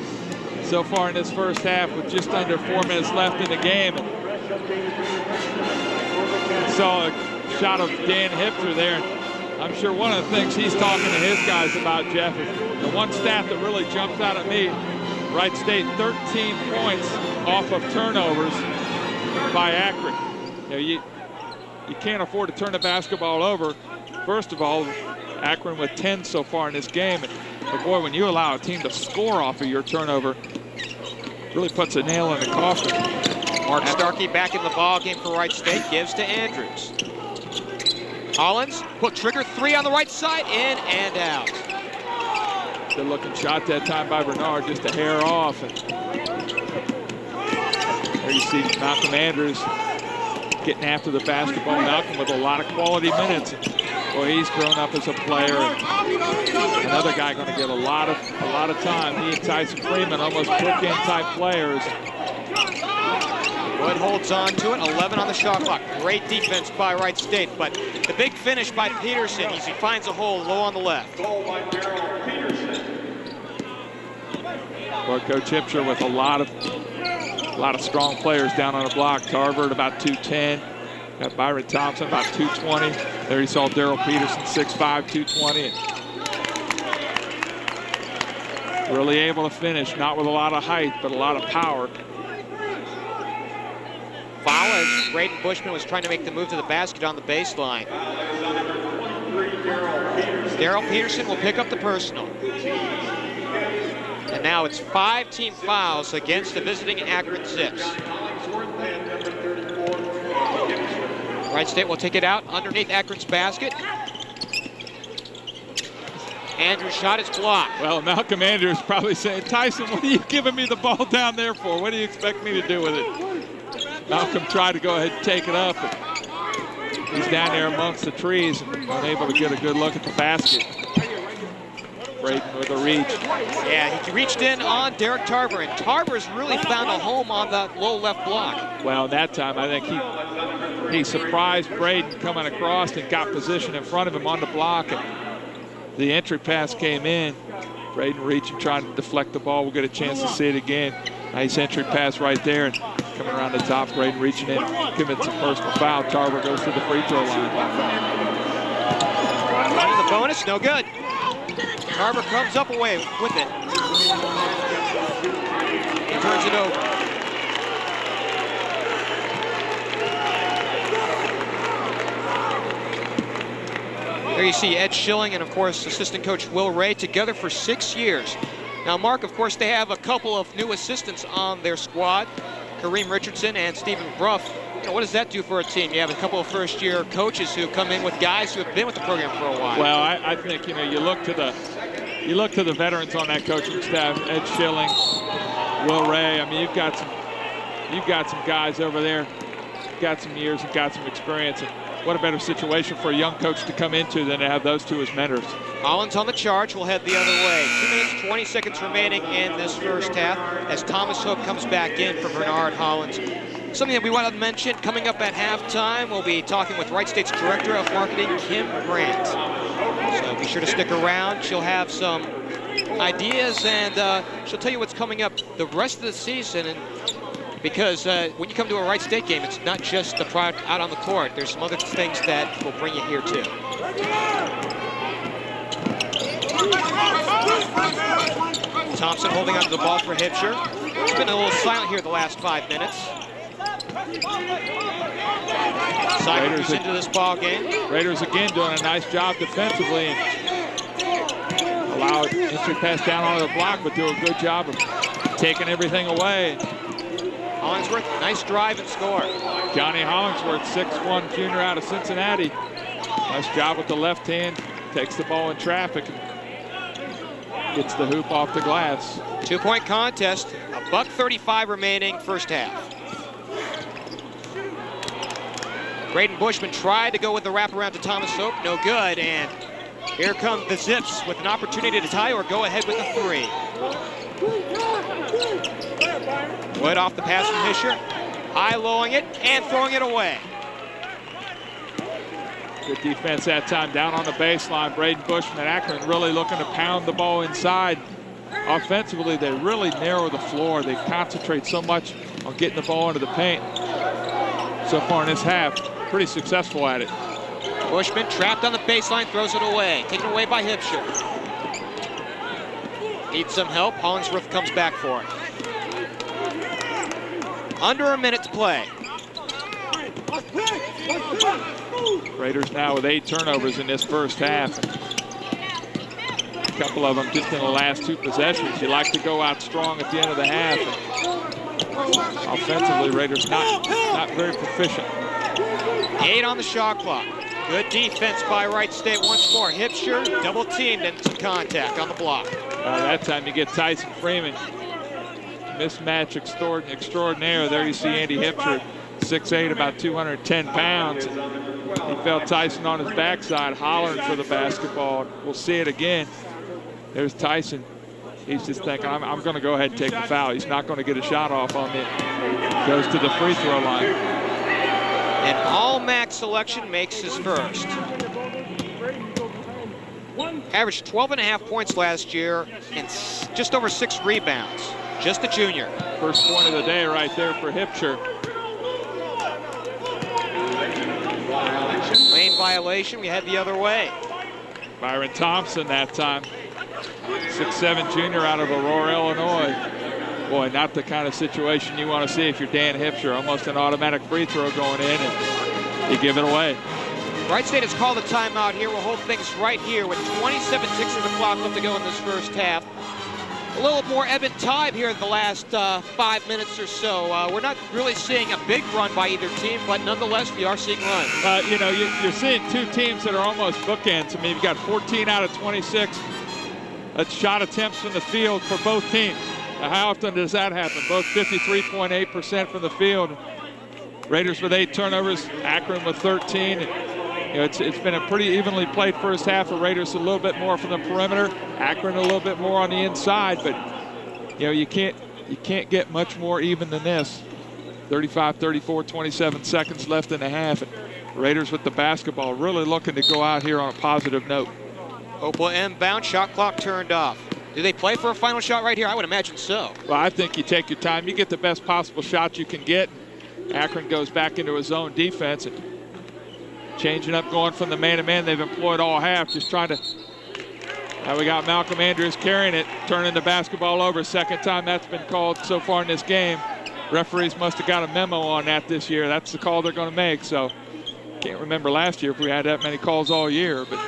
so far in this first half with just under 4 minutes left in the game. And saw a shot of Dan Hipter there. I'm sure one of the things he's talking to his guys about, Jeff, is the one stat that really jumps out at me. Wright State, 13 points off of turnovers by Akron. You can't afford to turn the basketball over. First of all, Akron with 10 so far in this game. But boy, when you allow a team to score off of your turnover, really puts a nail in the coffin. Mark Starkey back in the ball game for Wright State, gives to Andrews. Hollins, hook trigger, 3 on the right side, in and out. Good looking shot that time by Bernard, just a hair off. And there you see Malcolm Andrews getting after the basketball. Malcolm with a lot of quality minutes. Boy, he's grown up as a player. And another guy going to get a lot of time. He and Tyson Freeman, almost bookend type players. Wood holds on to it, 11 on the shot clock. Great defense by Wright State, but the big finish by Peterson as he finds a hole low on the left. Boy, Coach Hipsher with a lot of strong players down on the block. Tarver at about 210. Got Byron Thompson about 220. There you saw Daryl Peterson, 6'5", 220. Really able to finish, not with a lot of height, but a lot of power. Foul as Braden Bushman was trying to make the move to the basket on the baseline. Daryl Peterson will pick up the personal. And now it's 5 team fouls against the visiting Akron Zips. Wright State will take it out underneath Akron's basket. Andrews' shot is blocked. Well, Malcolm Andrews probably saying, Tyson, what are you giving me the ball down there for? What do you expect me to do with it? Malcolm tried to go ahead and take it up. He's down there amongst the trees and unable to get a good look at the basket. Braden with a reach. Yeah, he reached in on Derek Tarver, and Tarver's really found a home on that low left block. Well, that time I think he surprised Braden coming across and got position in front of him on the block. And the entry pass came in. Braden reaching, trying to deflect the ball. We'll get a chance to see it again. Nice entry pass right there. And coming around the top, Braden reaching in, commits a personal foul. Tarver goes to the free throw line. Running the bonus, no good. Tarver comes up away with it. He turns it over. There you see Ed Schilling and, of course, assistant coach Will Ray together for 6 years. Now, Mark, of course, they have a couple of new assistants on their squad, Kareem Richardson and Stephen Bruff. What does that do for a team? You have a couple of first-year coaches who come in with guys who have been with the program for a while. Well, I think, you look to the veterans on that coaching staff, Ed Schilling, Will Ray. I mean, you've got some guys over there, got some years and got some experience. And what a better situation for a young coach to come into than to have those two as mentors. Hollins on the charge will head the other way. 2 minutes, 20 seconds remaining in this first half as Thomas Hook comes back in for Vernard Hollins. Something that we want to mention, coming up at halftime, we'll be talking with Wright State's Director of Marketing, Kim Grant. So be sure to stick around. She'll have some ideas, and she'll tell you what's coming up the rest of the season. And because when you come to a Wright State game, it's not just the product out on the court. There's some other things that will bring you here, too. Thompson holding onto the ball for Hipsher. It's been a little silent here the last 5 minutes. Raiders into this ball game. Raiders again doing a nice job defensively and allowed entry pass down onto the block, but do a good job of taking everything away. Hollingsworth, nice drive and score. Johnny Hollingsworth, 6'1" junior out of Cincinnati. Nice job with the left hand. Takes the ball in traffic. Gets the hoop off the glass. 2-point contest. $1:35 remaining first half. Braden Bushman tried to go with the wraparound to Thomas Hope. No good. And here come the Zips with an opportunity to tie or go ahead with a 3. Wood off the pass from Hischer. High-lowing it and throwing it away. Good defense that time down on the baseline. Braden Bushman, Akron really looking to pound the ball inside. Offensively, they really narrow the floor. They concentrate so much on getting the ball into the paint. So far in this half, pretty successful at it. Bushman trapped on the baseline, throws it away. Taken away by Hipsher. Needs some help. Hollingsworth comes back for it. Under a minute to play. Raiders now with 8 turnovers in this first half. A couple of them just in the last 2 possessions. You like to go out strong at the end of the half. And offensively, Raiders not very proficient. 8 on the shot clock. Good defense by Wright State once more. Hipsher double teamed and some contact on the block. That time you get Tyson Freeman. Mismatch extraordinaire. There you see Andy Hipsher, 6'8", about 210 pounds. He felt Tyson on his backside, hollering for the basketball. We'll see it again. There's Tyson. He's just thinking, I'm going to go ahead and take the foul. He's not going to get a shot off on me. Goes to the free throw line. An all-MAC selection makes his first. Averaged 12.5 points last year and just over 6 rebounds. Just a junior. First point of the day right there for Hipsher. Lane violation, we head the other way. Byron Thompson that time. 6'7" junior out of Aurora, Illinois. Boy, not the kind of situation you want to see if you're Dan Hipsher. Almost an automatic free throw going in, and you give it away. Wright State has called a timeout here. We'll hold things right here with 27 ticks of the clock left to go in this first half. A little more ebb and tide here in the last 5 minutes or so. We're not really seeing a big run by either team, but nonetheless, we are seeing runs. You're seeing 2 teams that are almost bookends. I mean, you've got 14 out of 26 shot attempts from the field for both teams. Now, how often does that happen? Both 53.8% from the field. Raiders with 8 turnovers, Akron with 13. It's been a pretty evenly played first half for Raiders, a little bit more from the perimeter, Akron a little bit more on the inside, but you can't get much more even than this. 35-34, 27 seconds left in the half. And Raiders with the basketball, really looking to go out here on a positive note. Opal inbound, shot clock turned off. Do they play for a final shot right here? I would imagine so. Well, I think you take your time. You get the best possible shot you can get. Akron goes back into his zone defense and changing up, going from the man-to-man they've employed all half, just trying to. Now we got Malcolm Andrews carrying it, turning the basketball over. Second time that's been called so far in this game. Referees must have got a memo on that this year. That's the call they're going to make. So can't remember last year if we had that many calls all year. But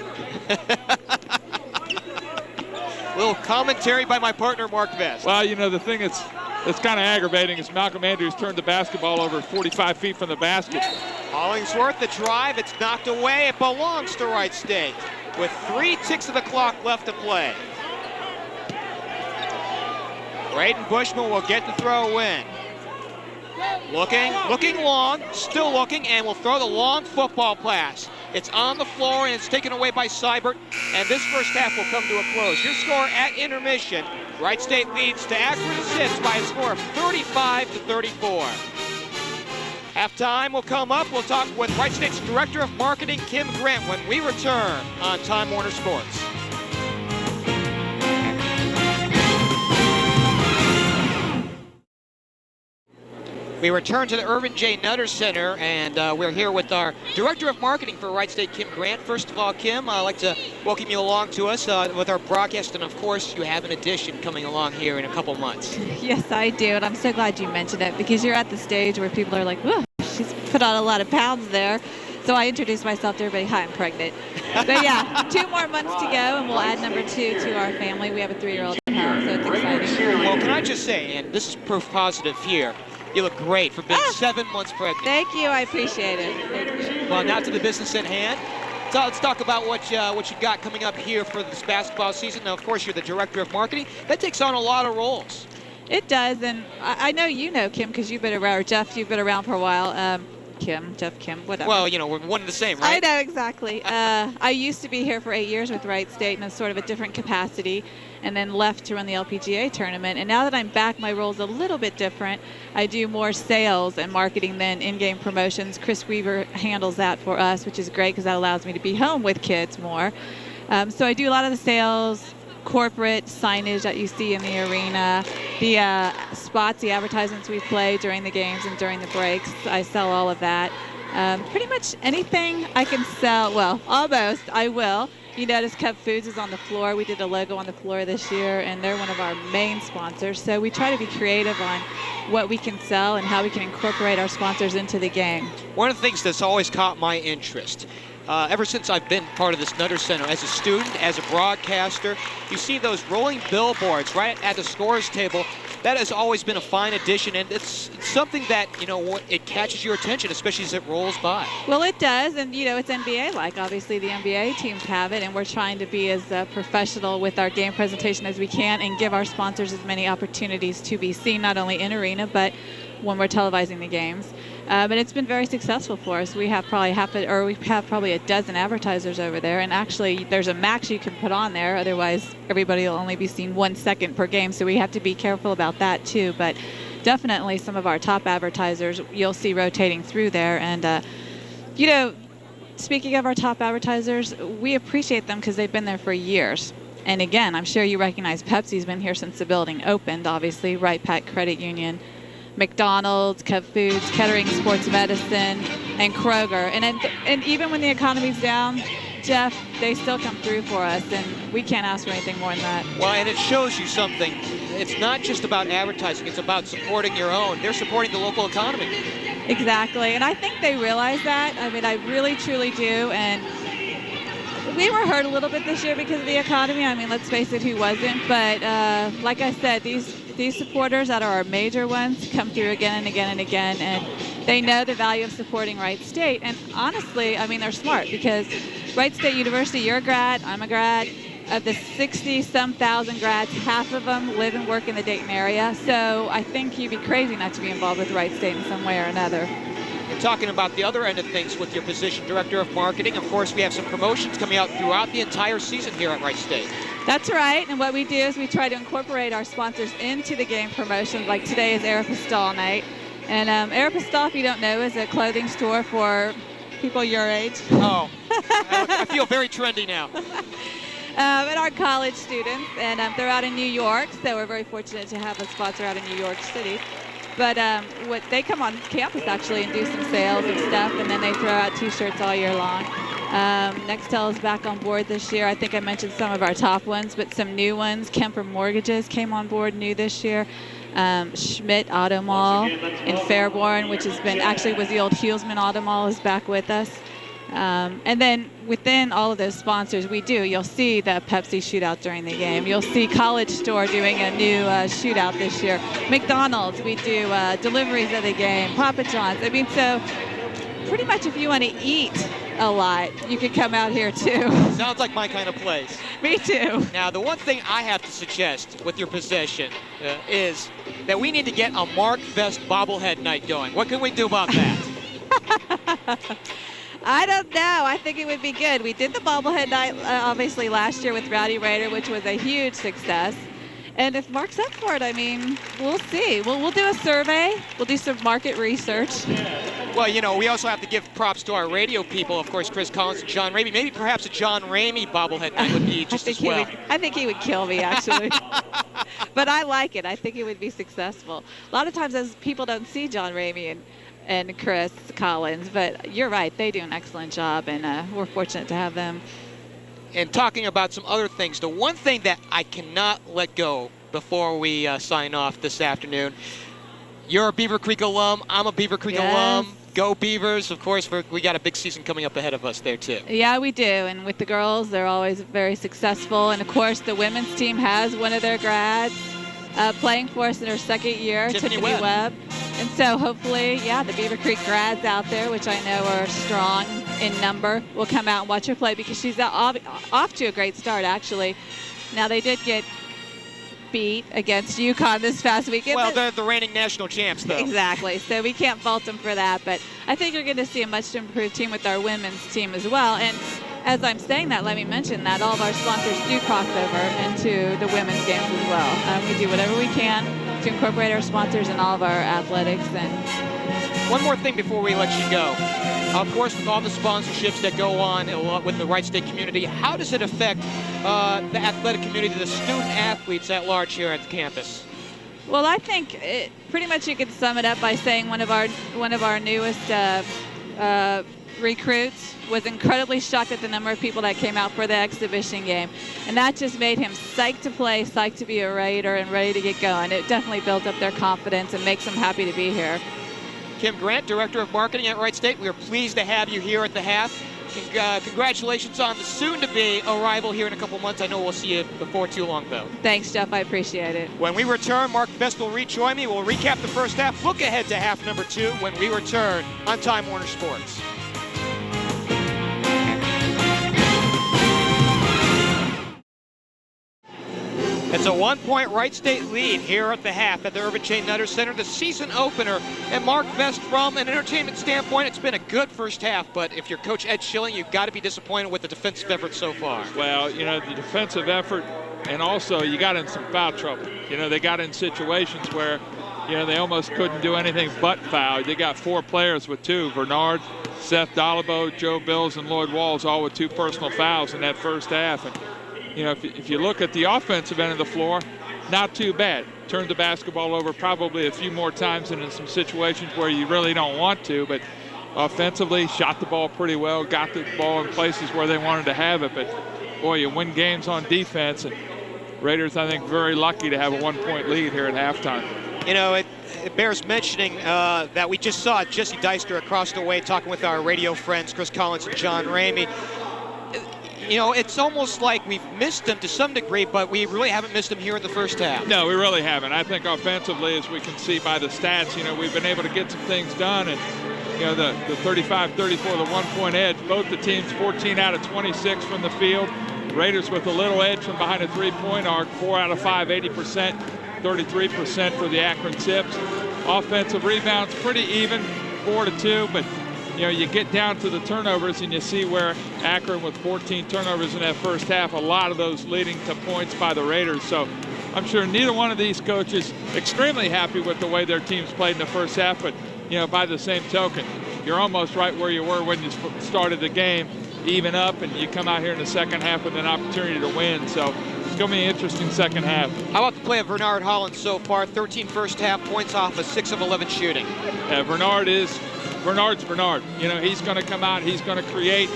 little commentary by my partner, Mark Vest. Well, the thing is, that's kind of aggravating is Malcolm Andrews turned the basketball over 45 feet from the basket. Hollingsworth, the drive, it's knocked away. It belongs to Wright State with 3 ticks of the clock left to play. Braden Bushman will get the throw in. Looking long, still looking, and will throw the long football pass. It's on the floor, and it's taken away by Seibert, and this first half will come to a close. Your score at intermission, Wright State leads to Akron 6 by a score of 35-34. Halftime will come up. We'll talk with Wright State's Director of Marketing, Kim Grant, when we return on Time Warner Sports. We return to the Irvin J. Nutter Center, and we're here with our Director of Marketing for Wright State, Kim Grant. First of all, Kim, I'd like to welcome you along to us with our broadcast, and of course, you have an edition coming along here in a couple months. Yes, I do, and I'm so glad you mentioned it, because you're at the stage where people are like, whoa, she's put on a lot of pounds there. So I introduced myself to everybody, hi, I'm pregnant. But yeah, 2 more months to go, and we'll add number 2 to our family. We have a 3-year-old now, so it's exciting. Well, can I just say, and this is proof positive here, you look great for being 7 months pregnant. Thank you, I appreciate it. Thank you. Well, now to the business at hand. So let's talk about what you got coming up here for this basketball season. Now, of course, you're the Director of Marketing. That takes on a lot of roles. It does, and I know you know Kim, because you've been around, or Geoff, you've been around for a while. Geoff Kim, whatever. Well, you know, we're one and the same, right? I know, exactly. I used to be here for 8 years with Wright State in a sort of a different capacity, and then left to run the LPGA tournament. And now that I'm back, my role's a little bit different. I do more sales and marketing than in-game promotions. Chris Weaver handles that for us, which is great because that allows me to be home with kids more. So I do a lot of the sales, corporate signage that you see in the arena, the spots, the advertisements we play during the games and during the breaks. I sell all of that. Pretty much anything I can sell, well, almost, I will. You notice Cub Foods is on the floor. We did a logo on the floor this year, and they're one of our main sponsors. So we try to be creative on what we can sell and how we can incorporate our sponsors into the game. One of the things that's always caught my interest, ever since I've been part of this Nutter Center, as a student, as a broadcaster, you see those rolling billboards right at the scores table. That has always been a fine addition, and it's something that, you know, it catches your attention, especially as it rolls by. Well, it does, and, you know, it's NBA-like. Obviously, the NBA teams have it, and we're trying to be as professional with our game presentation as we can and give our sponsors as many opportunities to be seen, not only in arena, but when we're televising the games. But it's been very successful for us. We have probably probably a dozen advertisers over there, and actually there's a max you can put on there. Otherwise, everybody will only be seen 1 second per game, so we have to be careful about that too. But definitely some of our top advertisers you'll see rotating through there. And you know, speaking of our top advertisers, we appreciate them because they've been there for years. And again, I'm sure you recognize Pepsi's been here since the building opened, obviously, Wright Pat Credit Union, McDonald's, Cub Foods, Kettering Sports Medicine, and Kroger. And even when the economy's down, Geoff, they still come through for us, and we can't ask for anything more than that. Well, and it shows you something. It's not just about advertising. It's about supporting your own. They're supporting the local economy. Exactly, and I think they realize that. I mean, I really, truly do. And we were hurt a little bit this year because of the economy. I mean, let's face it, who wasn't? But like I said, these supporters that are our major ones come through again and again and again, and they know the value of supporting Wright State. And honestly, I mean, they're smart, because Wright State University, you're a grad, I'm a grad. Of the 60-some thousand grads, half of them live and work in the Dayton area. So I think you'd be crazy not to be involved with Wright State in some way or another. And talking about the other end of things with your position, Director of Marketing, of course, we have some promotions coming out throughout the entire season here at Wright State. That's right, and what we do is we try to incorporate our sponsors into the game promotions. Like today is Aeropostale night. And Aeropostale, if you don't know, is a clothing store for people your age. Oh, I feel very trendy now. And our college students, and they're out in New York, so we're very fortunate to have a sponsor out in New York City. But they come on campus actually and do some sales and stuff, and then they throw out T-shirts all year long. Nextel is back on board this year. I think I mentioned some of our top ones, but some new ones. Kemper Mortgages came on board new this year. Schmidt Auto Mall in Fairborn, which has been, actually was the old Huelsman Auto Mall, is back with us. And then within all of those sponsors, you'll see the Pepsi shootout during the game. You'll see College Store doing a new shootout this year. McDonald's, we do deliveries of the game. Papa John's. I mean, so pretty much if you want to eat a lot, you can come out here too. Sounds like my kind of place. Me too. Now, the one thing I have to suggest with your possession is that we need to get a Mark Best bobblehead night going. What can we do about that? I don't know. I think it would be good. We did the bobblehead night obviously last year with Rowdy Raider, which was a huge success. And if Mark's up for it, I mean, we'll see. We'll do a survey. We'll do some market research. Well, you know, we also have to give props to our radio people, of course, Chris Collins and John Ramey. Maybe perhaps a John Ramey bobblehead night would be just as well. I think he would kill me, actually. But I like it. I think it would be successful. A lot of times as people don't see John Ramey and Chris Collins, but you're right, they do an excellent job, and we're fortunate to have them. And talking about some other things, the one thing that I cannot let go before we sign off this afternoon, you're a Beaver Creek alum, I'm a Beaver Creek alum. Go Beavers. Of course, we got a big season coming up ahead of us there, too. Yeah, we do. And with the girls, they're always very successful. And, of course, the women's team has one of their grads playing for us in her second year, Tiffany Webb. And so hopefully, yeah, the Beaver Creek grads out there, which I know are strong in number, will come out and watch her play because she's off to a great start, actually. Now, they did get beat against UConn this past weekend. Well, they're the reigning national champs, though. Exactly. So we can't fault them for that. But I think you're going to see a much improved team with our women's team as well. And as I'm saying that, let me mention that all of our sponsors do cross over into the women's games as well. We do whatever we can to incorporate our sponsors in all of our athletics. And one more thing before we let you go. Of course, with all the sponsorships that go on with the Wright State community, how does it affect the athletic community, the student athletes at large here at the campus? Well, I think pretty much you could sum it up by saying one of our newest recruits was incredibly shocked at the number of people that came out for the exhibition game, and that just made him psyched to play, psyched to be a Raider, and ready to get going. It definitely built up their confidence and makes them happy to be here. Kim Grant, Director of Marketing at Wright State, we are pleased to have you here at the half. Congratulations on the soon-to-be arrival here in a couple months. I know we'll see you before too long, though. Thanks, Jeff. I appreciate it. When we return, Mark Best will rejoin me. We'll recap the first half, look ahead to half number 2 when we return on Time Warner Sports. It's a 1-point Wright State lead here at the half at the Irvin J. Nutter Center, the season opener. And Mark Best, from an entertainment standpoint, it's been a good first half, but if you're Coach Ed Schilling, you've got to be disappointed with the defensive effort so far. Well, you know, the defensive effort, and also you got in some foul trouble. You know, they got in situations where, you know, they almost couldn't do anything but foul. They got 4 players with 2, Vernard, Seth Dollibo, Joe Bills, and Lloyd Walls, all with 2 personal fouls in that first half. And you know, if you look at the offensive end of the floor, not too bad. Turned the basketball over probably a few more times than in some situations where you really don't want to, but offensively shot the ball pretty well, got the ball in places where they wanted to have it. But, boy, you win games on defense, and Raiders, I think, very lucky to have a 1-point lead here at halftime. You know, it bears mentioning that we just saw Jesse Deister across the way talking with our radio friends, Chris Collins and John Ramey. You know, it's almost like we've missed them to some degree, but we really haven't missed them here in the first half. No, we really haven't. I think offensively, as we can see by the stats, you know, we've been able to get some things done. And, you know, the 35-34, the 1-point edge, both the teams 14 out of 26 from the field. Raiders with a little edge from behind a 3-point arc, 4 out of 5, 80%, 33% for the Akron Tips. Offensive rebounds pretty even, 4-2, but you know, you get down to the turnovers and you see where Akron with 14 turnovers in that first half, a lot of those leading to points by the Raiders. So I'm sure neither one of these coaches extremely happy with the way their teams played in the first half, but you know, by the same token, you're almost right where you were when you started the game, even up, and you come out here in the second half with an opportunity to win. So it's going to be an interesting second half. How about the play of Vernard Hollins so far? 13 first half points off of 6 of 11 shooting. Bernard's Bernard. You know, he's going to come out, he's going to create.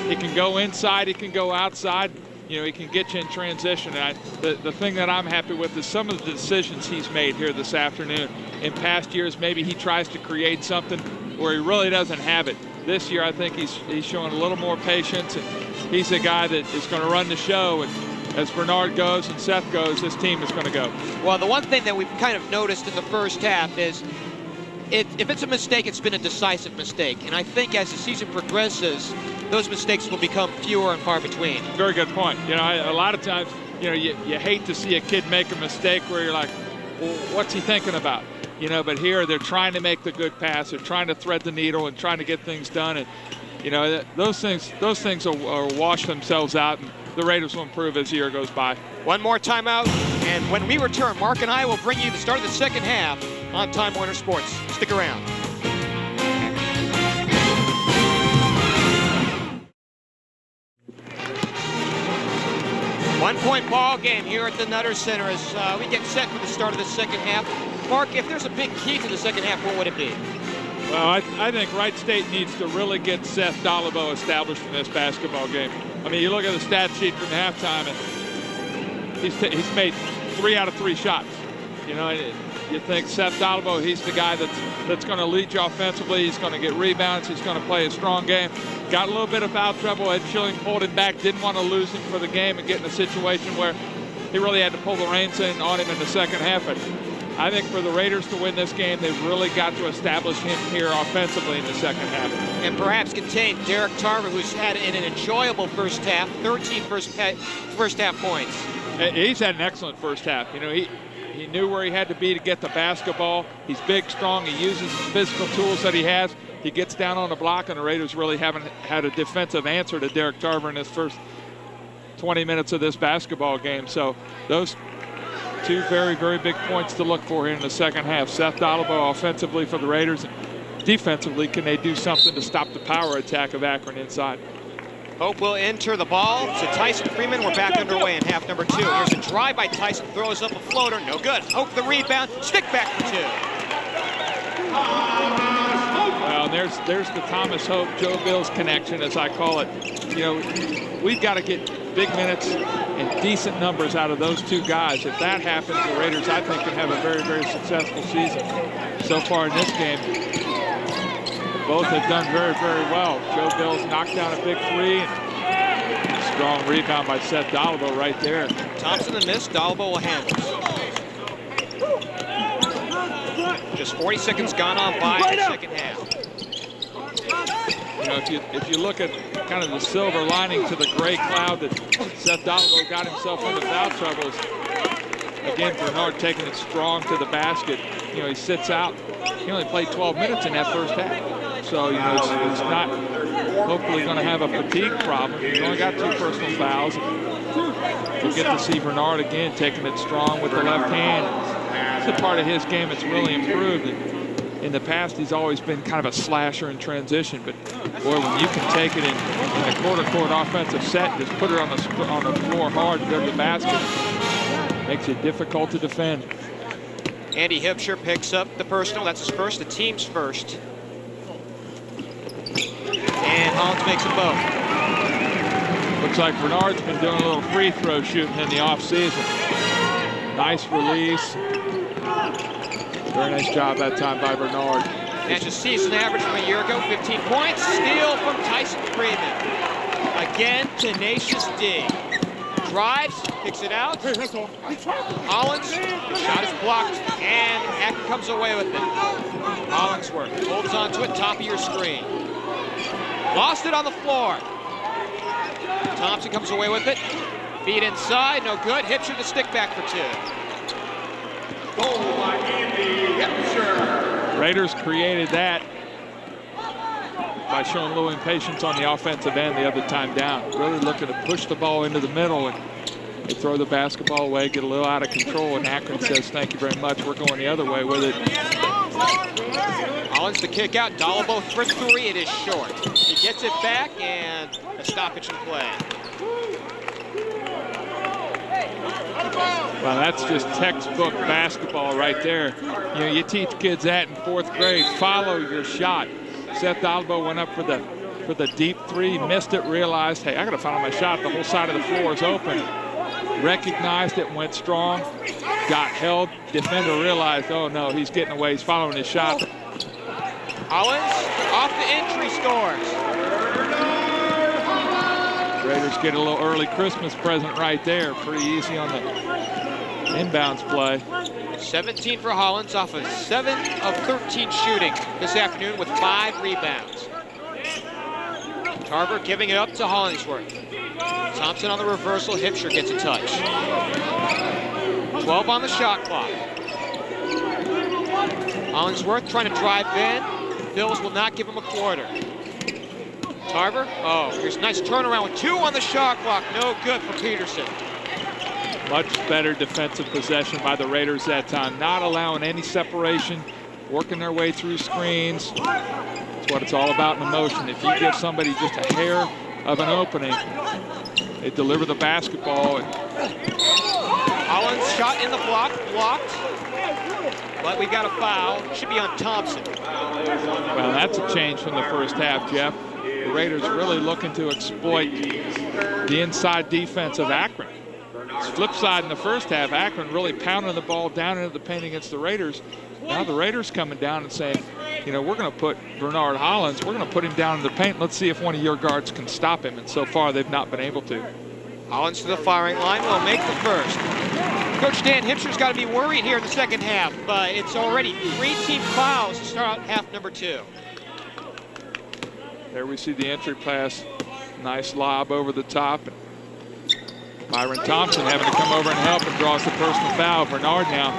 He can go inside, he can go outside. You know, he can get you in transition. And the thing that I'm happy with is some of the decisions he's made here this afternoon. In past years, maybe he tries to create something where he really doesn't have it. this year I think he's showing a little more patience, and he's a guy that is going to run the show. And as Vernard goes and Seth goes, this team is going to go. Well, the one thing that we've kind of noticed in the first half is if it's a mistake, it's been a decisive mistake. And I think as the season progresses, those mistakes will become fewer and far between. Very good point. You know, a lot of times, you know, you hate to see a kid make a mistake where you're like, well, what's he thinking about? You know, but here they're trying to make the good pass. They're trying to thread the needle and trying to get things done. And, you know, those things will wash themselves out, and the Raiders will improve as the year goes by. One more timeout, and when we return, Mark and I will bring you the start of the second half on Time Warner Sports. Stick around. One-point ball game here at the Nutter Center as we get set for the start of the second half. Mark, if there's a big key to the second half, what would it be? Well, I think Wright State needs to really get Seth Dolliveau established in this basketball game. I mean, you look at the stat sheet from halftime, and he's made 3 out of 3 shots. You know, you think Seth Dolliveau, he's the guy that's going to lead you offensively. He's going to get rebounds. He's going to play a strong game. Got a little bit of foul trouble. Ed Schilling pulled him back. Didn't want to lose him for the game and get in a situation where he really had to pull the reins in on him in the second half. But I think for the Raiders to win this game, they've really got to establish him here offensively in the second half. And perhaps contain Derek Tarver, who's had an enjoyable first half, 13 first half points. He's had an excellent first half. You know, he knew where he had to be to get the basketball. He's big, strong. He uses the physical tools that he has. He gets down on the block, and the Raiders really haven't had a defensive answer to Derek Tarver in his first 20 minutes of this basketball game. So those 2 very, very big points to look for here in the second half. Seth Dolliveau offensively for the Raiders, and defensively, can they do something to stop the power attack of Akron inside? Hope will enter the ball to Tyson Freeman. We're back underway in half number 2. Here's a drive by Tyson, throws up a floater, no good. Hope the rebound, stick back for 2. Well, there's the Thomas Hope, Joe Bills connection, as I call it. You know, we've got to get big minutes and decent numbers out of those 2 guys. If that happens, the Raiders, I think, can have a very, very successful season. So far in this game, both have done very, very well. Joe Bills knocked down a big 3, and strong rebound by Seth Dolliveau right there. Thompson and miss, Dolliveau will handle. Just 40 seconds gone on by in the second half. You know, if you look at kind of the silver lining to the gray cloud that Seth Dolliveau got himself into foul troubles, again, Vernard taking it strong to the basket. You know, he sits out. He only played 12 minutes in that first half. So, you know, he's not hopefully going to have a fatigue problem. He's only got 2 personal fouls. We'll get to see Vernard again taking it strong with the left hand. It's a part of his game that's really improved. In the past, he's always been kind of a slasher in transition, but boy, when you can take it in a quarter-court offensive set and just put it on the floor hard and go to the basket, it makes it difficult to defend. Andy Hibscher picks up the personal. That's his first, the team's first. And Hollins makes them both. Looks like Bernard's been doing a little free throw shooting in the offseason. Nice release. Very nice job that time by Vernard. That's a season average from a year ago, 15 points. Steal from Tyson Freeman. Again, tenacious D. Drives, kicks it out. Hollins, the shot is blocked, and Akron comes away with it. Hollingsworth holds on to it, top of your screen. Lost it on the floor. Thompson comes away with it. Feed inside, no good. Hipsher the stick back for 2. Raiders created that by showing a little impatience on the offensive end the other time down. Really looking to push the ball into the middle, and they throw the basketball away, get a little out of control, and Akron says, thank you very much, we're going the other way with it. Hollins the kick out, Dolliveau for 3, it is short. He gets it back, and a stoppage in play. Well, that's just textbook basketball right there. You know, you teach kids that in 4th grade. Follow your shot. Seth Dolliveau went up for the deep 3, missed it, realized, hey, I got to follow my shot. The whole side of the floor is open. Recognized it, went strong, got held. Defender realized, oh no, he's getting away. He's following his shot. Hollins off the entry scores. Raiders get a little early Christmas present right there. Pretty easy on the inbounds play. 17 for Hollins off of 7 of 13 shooting this afternoon with 5 rebounds. Tarver giving it up to Hollingsworth. Thompson on the reversal. Hipsher gets a touch. 12 on the shot clock. Hollingsworth trying to drive in. Bills will not give him a quarter. Tarver, here's a nice turnaround with 2 on the shot clock. No good for Peterson. Much better defensive possession by the Raiders that time. Not allowing any separation, working their way through screens. That's what it's all about in the motion. If you give somebody just a hair of an opening, they deliver the basketball. Hollins shot in the block, blocked. But we got a foul. Should be on Thompson. Well, that's a change from the first half, Jeff. The Raiders really looking to exploit the inside defense of Akron. Flip side in the first half, Akron really pounding the ball down into the paint against the Raiders. Now the Raiders coming down and saying, you know, we're going to put Vernard Hollins, we're going to put him down in the paint. Let's see if one of your guards can stop him. And so far, they've not been able to. Hollins to the firing line will make the first. Coach Dan Hipsher's got to be worried here in the second half. It's already 3 team fouls to start out half number 2. There we see the entry pass. Nice lob over the top. Byron Thompson having to come over and help and draws the personal foul. Vernard now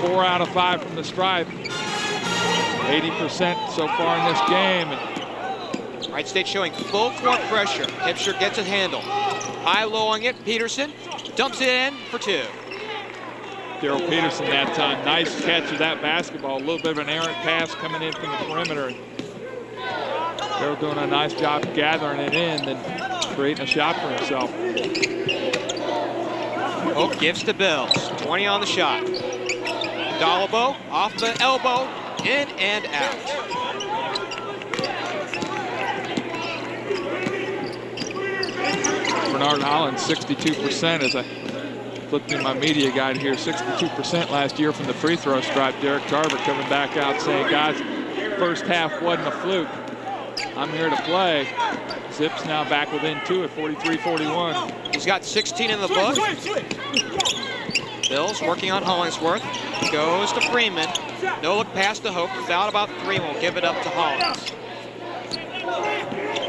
4 out of 5 from the stripe. 80% so far in this game. Wright State showing full court pressure. Hipsher gets a handle. High-low on it. Peterson dumps it in for 2. Daryl Peterson that time. Nice catch of that basketball. A little bit of an errant pass coming in from the perimeter. Daryl doing a nice job gathering it in and creating a shot for himself. Hope gives to Bills. 20 on the shot. Dolabo off the elbow, in and out. Vernard Hollins, 62% as I flipped through my media guide here. 62% last year from the free throw stripe. Derek Tarver coming back out saying, guys, first half wasn't a fluke. I'm here to play. Zips now back within 2 at 43-41. He's got 16 in the book. Bills working on Hollingsworth. Goes to Freeman. No look pass to Hope. Without about 3, will give it up to Hollins.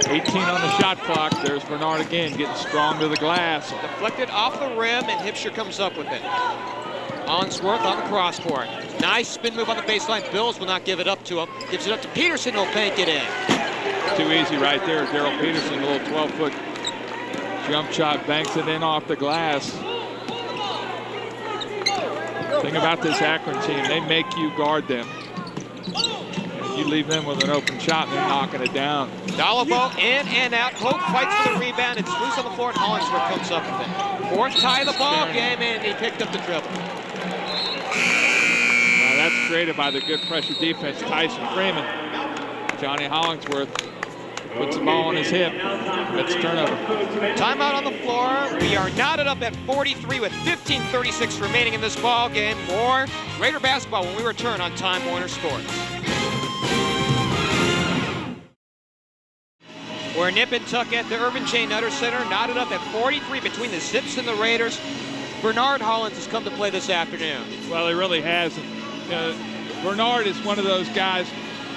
18 on the shot clock. There's Vernard again, getting strong to the glass. Deflected off the rim, and Hipsher comes up with it. Hollingsworth on the cross court. Nice spin move on the baseline. Bills will not give it up to him. Gives it up to Peterson, who'll bank it in. Too easy right there. Daryl Peterson, a little 12-foot jump shot, banks it in off the glass. Thing about this Akron team, they make you guard them. You leave them with an open shot and they're knocking it down. Dolabo in and out. Hope fights for the rebound. It's loose on the floor and Hollingsworth comes up with it. 4th tie of the ball game, and he picked up the dribble. That's created by the good pressure defense. Tyson Freeman. Johnny Hollingsworth puts the ball on his hip. That's a turnover. Timeout on the floor. We are knotted up at 43 with 15:36 remaining in this ball game. More Raider basketball when we return on Time Warner Sports. We're nip and tuck at the Urban J. Nutter Center, knotted up at 43 between the Zips and the Raiders. Vernard Hollins has come to play this afternoon. Well, he really has. Vernard is one of those guys.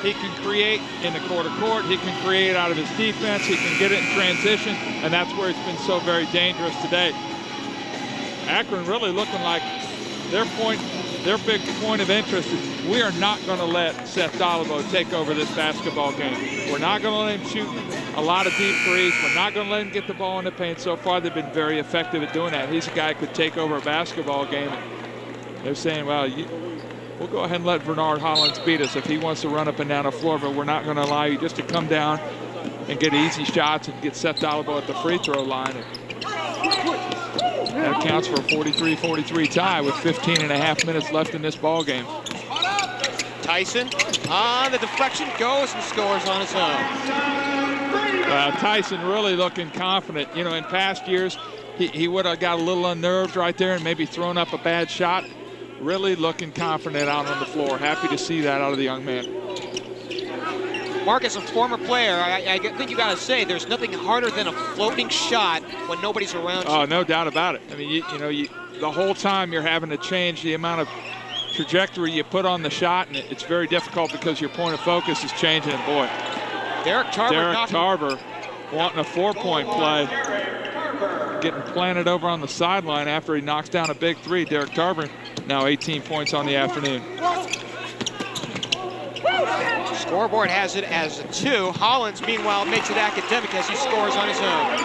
He can create in the quarter court. He can create out of his defense. He can get it in transition, and that's where it's been so very dangerous today. Akron really looking like their big point of interest is we are not going to let Seth Dolabo take over this basketball game. We're not going to let him shoot a lot of deep threes. We're not going to let him get the ball in the paint. So far, they've been very effective at doing that. He's a guy who could take over a basketball game. They're saying, well, we'll go ahead and let Vernard Hollins beat us if he wants to run up and down the floor, but we're not going to allow you just to come down and get easy shots and get Seth Dolabo at the free throw line. That accounts for a 43-43 tie with 15.5 minutes left in this ball game. Tyson on the deflection, goes and scores on his own. Tyson really looking confident. You know, in past years, he would have got a little unnerved right there and maybe thrown up a bad shot. Really looking confident out on the floor. Happy to see that out of the young man. Mark, as a former player, I think you got to say there's nothing harder than a floating shot when nobody's around you. Oh, no doubt about it. I mean, the whole time you're having to change the amount of trajectory you put on the shot, and it's very difficult because your point of focus is changing. And boy, Derek Tarver wanting a 4-point play, getting planted over on the sideline after he knocks down a big three. Derek Tarver now 18 points on the afternoon. Scoreboard has it as a 2. Hollins, meanwhile, makes it academic as he scores on his own.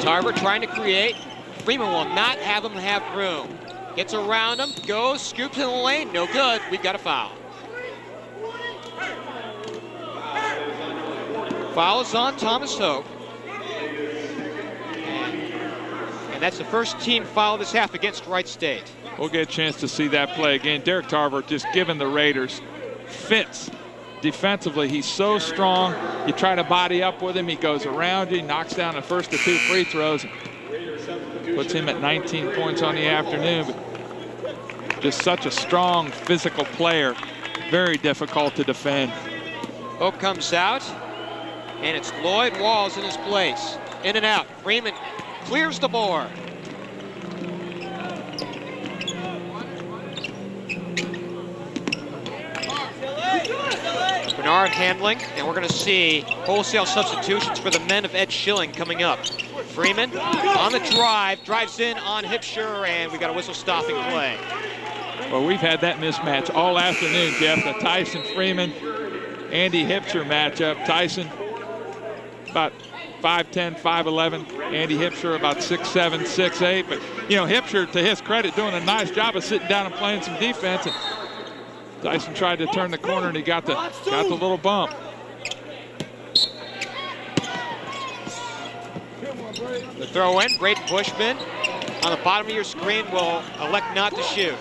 Tarver trying to create. Freeman will not have him have room. Gets around him, goes, scoops in the lane. No good. We've got a foul. Foul is on Thomas Hope. And that's the first team foul this half against Wright State. We'll get a chance to see that play again. Derek Tarver just giving the Raiders fits defensively. He's so strong. You try to body up with him, he goes around you, knocks down the first of 2 free throws, puts him at 19 points on the afternoon. But just such a strong physical player. Very difficult to defend. Hope comes out, and it's Lloyd Walls in his place. In and out. Freeman clears the board. Vernard handling, and we're going to see wholesale substitutions for the men of Ed Schilling coming up. Freeman on the drive, drives in on Hipsher, and we got a whistle stopping play. Well, we've had that mismatch all afternoon, Jeff. The Tyson Freeman, Andy Hipsher matchup. Tyson about 5'10", 5'11". Andy Hipsher about 6'7", 6'8". But, Hipsher, to his credit, doing a nice job of sitting down and playing some defense. And Tyson tried to turn the corner, and he got the little bump. The throw in, Braden Bushman on the bottom of your screen will elect not to shoot.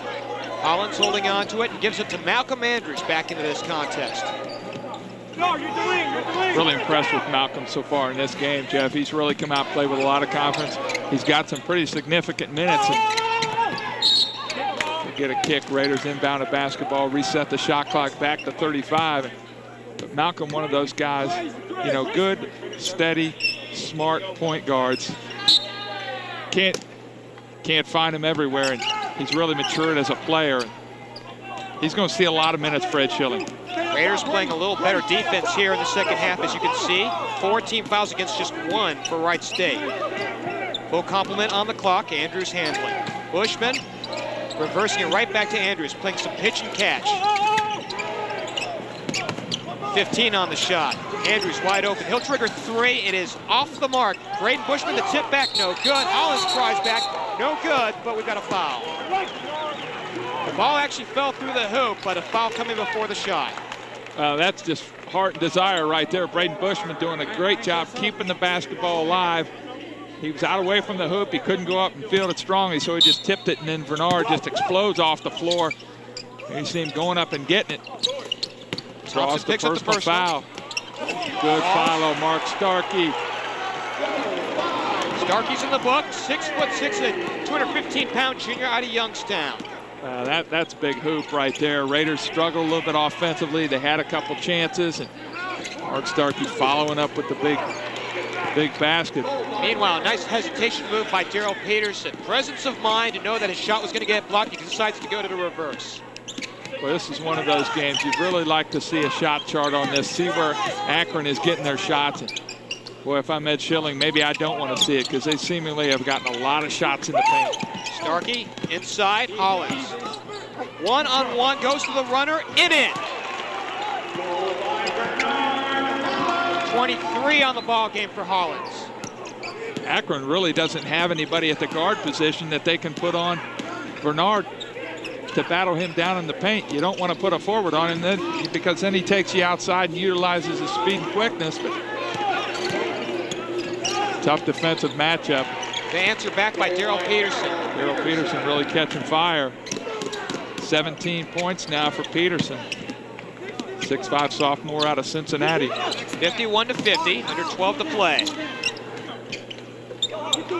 Hollins holding on to it and gives it to Malcolm Andrews back into this contest. Really impressed with Malcolm so far in this game, Jeff. He's really come out and played with a lot of confidence. He's got some pretty significant minutes. And get a kick. Raiders inbound a basketball, reset the shot clock back to 35. But Malcolm, one of those guys, good, steady, smart point guards. Can't find him everywhere, and he's really matured as a player. He's going to see a lot of minutes for Ed Schilling. Raiders playing a little better defense here in the second half, as you can see. 4 team fouls against just 1 for Wright State. Full complement on the clock. Andrews handling. Bushman reversing it right back to Andrews, playing some pitch and catch. 15 on the shot. Andrews wide open. He'll trigger 3. It is off the mark. Braden Bushman, the tip back, no good. Hollins tries back, no good, but we've got a foul. The ball actually fell through the hoop, but a foul coming before the shot. That's just heart and desire right there. Braden Bushman doing a great job keeping the basketball alive. He was out away from the hoop. He couldn't go up and field it strongly, so he just tipped it, and then Vernard just explodes off the floor. You see him going up and getting it. Draws the personal foul. Good follow, Mark Starkey. Starkey's in the book, 6'6", a 215-pound junior out of Youngstown. That's a big hoop right there. Raiders struggled a little bit offensively. They had a couple chances, and Mark Starkey following up with the big basket. Meanwhile, nice hesitation move by Daryl Peterson. Presence of mind to know that his shot was going to get blocked. He decides to go to the reverse. Well, this is one of those games you'd really like to see a shot chart on this, see where Akron is getting their shots. And boy, if I'm Ed Schilling, maybe I don't want to see it, because they seemingly have gotten a lot of shots in the paint. Starkey inside, Hollins. One-on-one, goes to the runner, in. 23 on the ball game for Hollins. Akron really doesn't have anybody at the guard position that they can put on Vernard to battle him down in the paint. You don't want to put a forward on him because then he takes you outside and utilizes his speed and quickness. But tough defensive matchup. The answer back by Daryl Peterson. Daryl Peterson really catching fire. 17 points now for Peterson. 6'5" sophomore out of Cincinnati. 51-50, under 12 to play.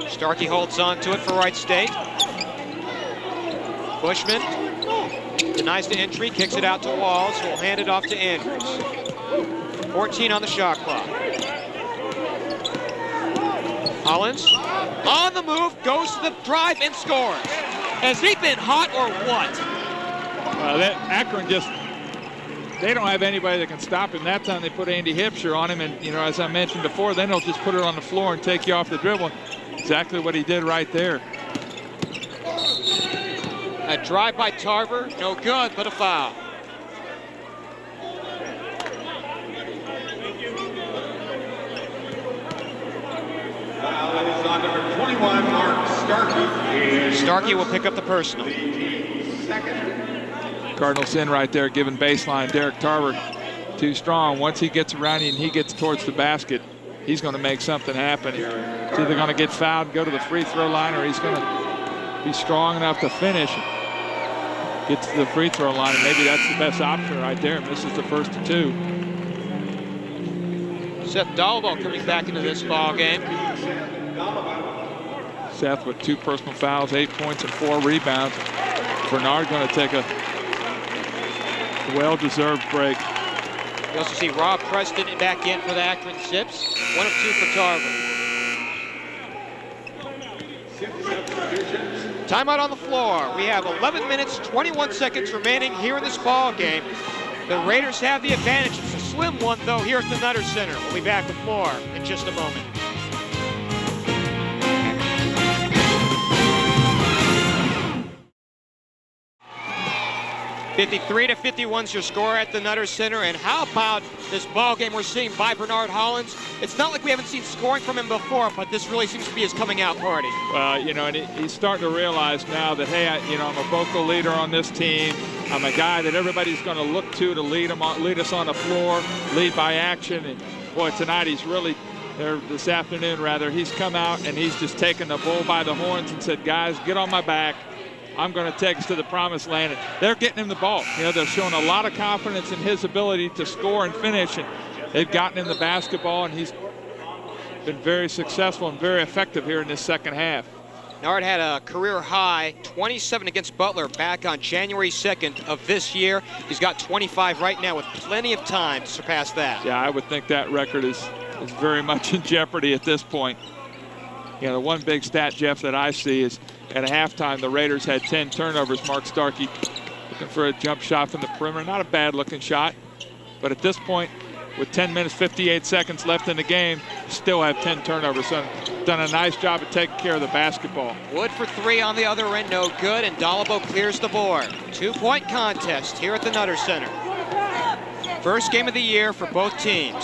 Starkey holds on to it for Wright State. Bushman denies the entry, kicks it out to Walls, who will hand it off to Andrews. 14 on the shot clock. Hollins on the move, goes to the drive and scores. Has he been hot or what? Akron just, they don't have anybody that can stop him. That time they put Andy Hipsher on him, and as I mentioned before, then they'll just put it on the floor and take you off the dribble. Exactly what he did right there. A drive by Tarver, no good, but a foul. On number 21, Mark Starkey. Starkey will pick up the personal. Cardinals in right there, giving baseline. Derek Tarver too strong. Once he gets around you and he gets towards the basket, he's going to make something happen. He's either going to get fouled and go to the free throw line, or he's going to be strong enough to finish. Gets to the free throw line, and maybe that's the best option right there. Misses the first of two. Seth Dalbo coming back into this ball game. Seth with 2 personal fouls, 8 points and 4 rebounds. Vernard going to take a well-deserved break. You also see Rob Preston back in for the Akron Zips. 1 of 2 for Tarver. Timeout on the floor. We have 11 minutes, 21 seconds remaining here in this ball game. The Raiders have the advantage. It's a slim one, though, here at the Nutter Center. We'll be back with more in just a moment. 53-51 is your score at the Nutter Center. And how about this ball game we're seeing by Vernard Hollins? It's not like we haven't seen scoring from him before, but this really seems to be his coming out party. Well, and he's starting to realize now that, hey, I'm a vocal leader on this team. I'm a guy that everybody's going to look to lead us on the floor, lead by action. And boy, tonight he's really, this afternoon rather, he's come out and he's just taken the bull by the horns and said, guys, get on my back. I'm going to take us to the promised land. And they're getting him the ball. They're showing a lot of confidence in his ability to score and finish. And they've gotten him the basketball, and he's been very successful and very effective here in this second half. Nard had a career high 27 against Butler back on January 2nd of this year. He's got 25 right now with plenty of time to surpass that. Yeah, I would think that record is very much in jeopardy at this point. The one big stat, Jeff, that I see is at halftime, the Raiders had 10 turnovers. Mark Starkey looking for a jump shot from the perimeter. Not a bad-looking shot. But at this point, with 10 minutes, 58 seconds left in the game, still have 10 turnovers. So done a nice job of taking care of the basketball. Wood for 3 on the other end, no good, and Dalabo clears the board. 2-point contest here at the Nutter Center. First game of the year for both teams.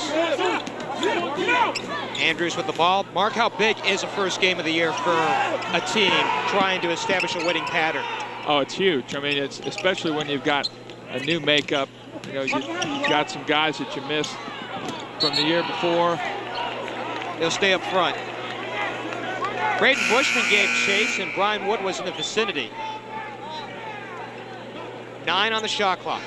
Andrews with the ball. Mark how big is a first game of the year for a team trying to establish a winning pattern. Oh, it's huge. I mean, it's especially when you've got a new makeup. You've got some guys that you missed from the year before. They'll stay up front. Braden Bushman gave chase, and Brian Wood was in the vicinity. 9 on the shot clock.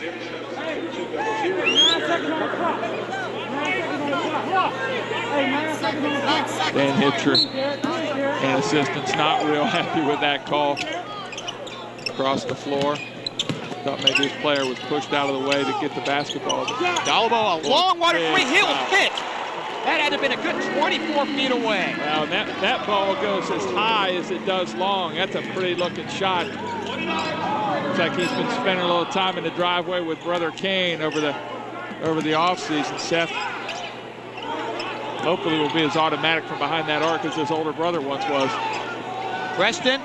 Dan Hipsher and assistants not real happy with that call across the floor. Thought maybe his player was pushed out of the way to get the basketball. Dalabo, a long water free, he'll hit. That had to have been a good 24 feet away. Well, that ball goes as high as it does long. That's a pretty looking shot. Looks like he's been spending a little time in the driveway with Brother Kane over the offseason. Seth hopefully will be as automatic from behind that arc as his older brother once was. Preston,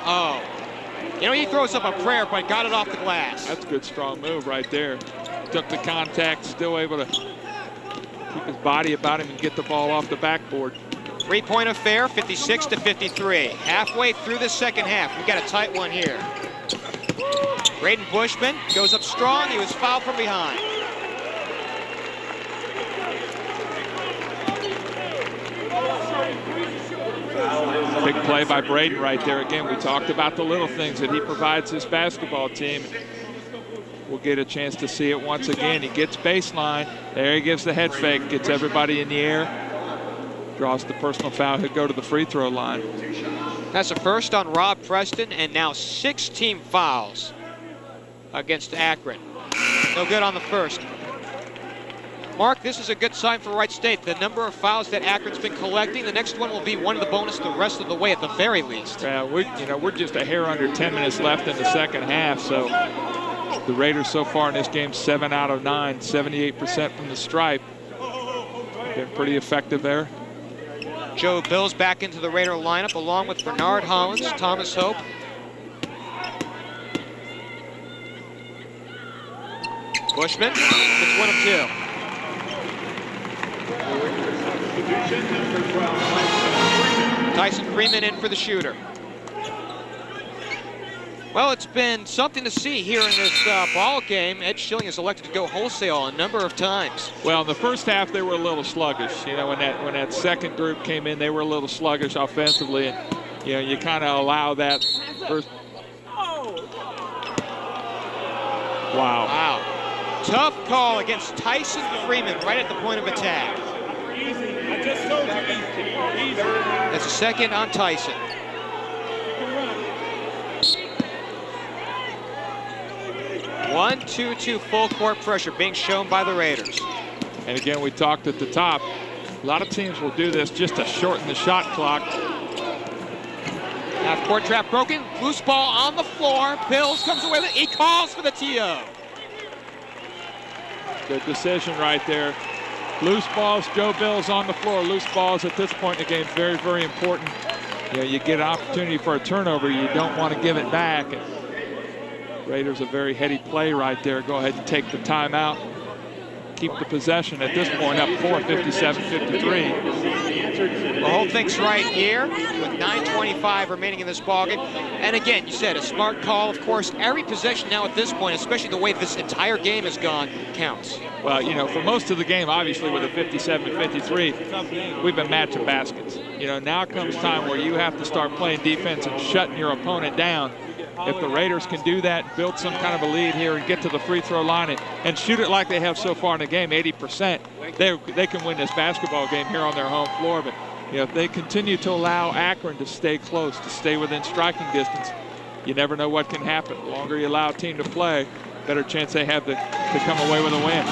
he throws up a prayer, but got it off the glass. That's a good, strong move right there. Took the contact, still able to keep his body about him and get the ball off the backboard. 3-point affair, 56-53. Halfway through the second half. We've got a tight one here. Braden Bushman goes up strong. He was fouled from behind. Big play by Braden right there. Again, we talked about the little things that he provides his basketball team. We'll get a chance to see it once again. He gets baseline. There he gives the head fake, gets everybody in the air, draws the personal foul. He'll go to the free throw line. That's a first on Rob Preston, and now 6 team fouls against Akron. No good on the first. Mark, this is a good sign for Wright State. The number of fouls that Akron's been collecting, the next one will be one of the bonus the rest of the way at the very least. Yeah, we're just a hair under 10 minutes left in the second half, so the Raiders so far in this game, 7 out of 9, 78% from the stripe. Been pretty effective there. Joe Bills back into the Raider lineup along with Vernard Hollins, Thomas Hope. Bushman, it's 1 of 2. Tyson Freeman in for the shooter. Well, it's been something to see here in this ball game. Ed Schilling has elected to go wholesale a number of times. Well, in the first half, they were a little sluggish. You know, when that second group came in, they were a little sluggish offensively, and you know, you kind of allow that first. Wow. Wow. Tough call against Tyson Freeman right at the point of attack. That's a second on Tyson. One, 2-2 full court pressure being shown by the Raiders. And again, we talked at the top, a lot of teams will do this just to shorten the shot clock. Half court trap broken, loose ball on the floor. Bills comes away with it. He calls for the TO. Good decision right there. Loose balls, Joe Bills on the floor. Loose balls at this point in the game, very, very important. You know, you get an opportunity for a turnover, you don't want to give it back. And Raiders a very heady play right there. Go ahead and take the timeout. Keep the possession at this point up 4, 57-53. The whole thing's right here with 9:25 remaining in this ballgame. And again, you said a smart call. Of course, every possession now at this point, especially the way this entire game has gone, counts. Well, you know, for most of the game, obviously with a 57-53, we've been matching baskets. You know, now comes time where you have to start playing defense and shutting your opponent down. If the Raiders can do that, build some kind of a lead here and get to the free throw line and shoot it like they have so far in the game, 80%, they can win this basketball game here on their home floor. But you know, if they continue to allow Akron to stay close, to stay within striking distance, you never know what can happen. The longer you allow a team to play, better chance they have to come away with a win.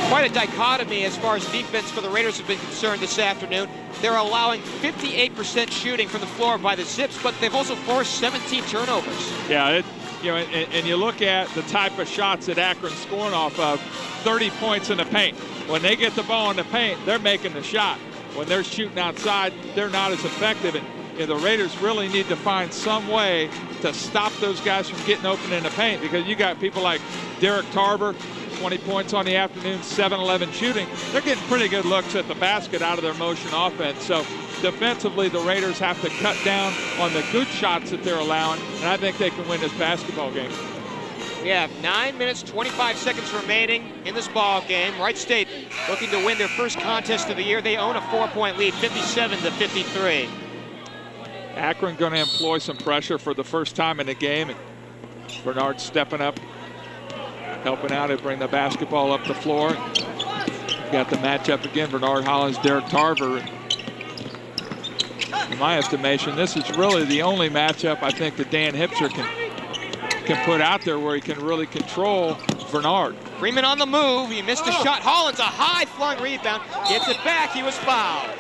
Quite a dichotomy as far as defense for the Raiders have been concerned this afternoon. They're allowing 58% shooting from the floor by the Zips, but they've also forced 17 turnovers. Yeah, you know, and you look at the type of shots that Akron's scoring off of, 30 points in the paint. When they get the ball in the paint, they're making the shot. When they're shooting outside, they're not as effective. And you know, the Raiders really need to find some way to stop those guys from getting open in the paint, because you got people like Derek Tarver, 20 points on the afternoon, 7-11 shooting. They're getting pretty good looks at the basket out of their motion offense. So defensively, the Raiders have to cut down on the good shots that they're allowing, and I think they can win this basketball game. We have 9 minutes, 25 seconds remaining in this ball game. Wright State looking to win their first contest of the year. They own a 4-point lead, 57-53. Akron going to employ some pressure for the first time in the game, and Vernard stepping up, helping out and bring the basketball up the floor. Got the matchup again, Vernard Hollins, Derek Tarver. In my estimation, this is really the only matchup I think that Dan Hipser can put out there where he can really control Vernard. Freeman on the move, he missed a shot. Hollins, a high flung rebound, gets it back, he was fouled.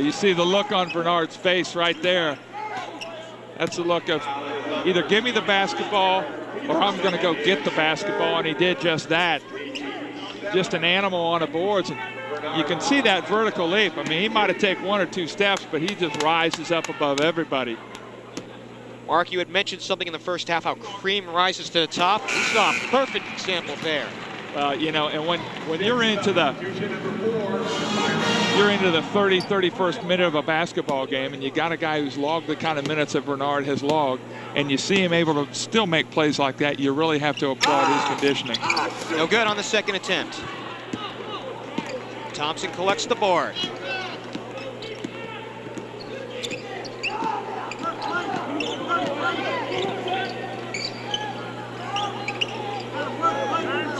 You see the look on Vernard's face right there. That's the look of either give me the basketball or I'm going to go get the basketball, and he did just that. Just an animal on the boards, and you can see that vertical leap. I mean, he might have taken 1 or 2 steps, but he just rises up above everybody. Mark, you had mentioned something in the first half, how cream rises to the top. We saw a perfect example there. You know, and when you're into the 30, 31st minute of a basketball game, and you got a guy who's logged the kind of minutes that Vernard has logged, and you see him able to still make plays like that, you really have to applaud his conditioning. No good on the second attempt. Thompson collects the board.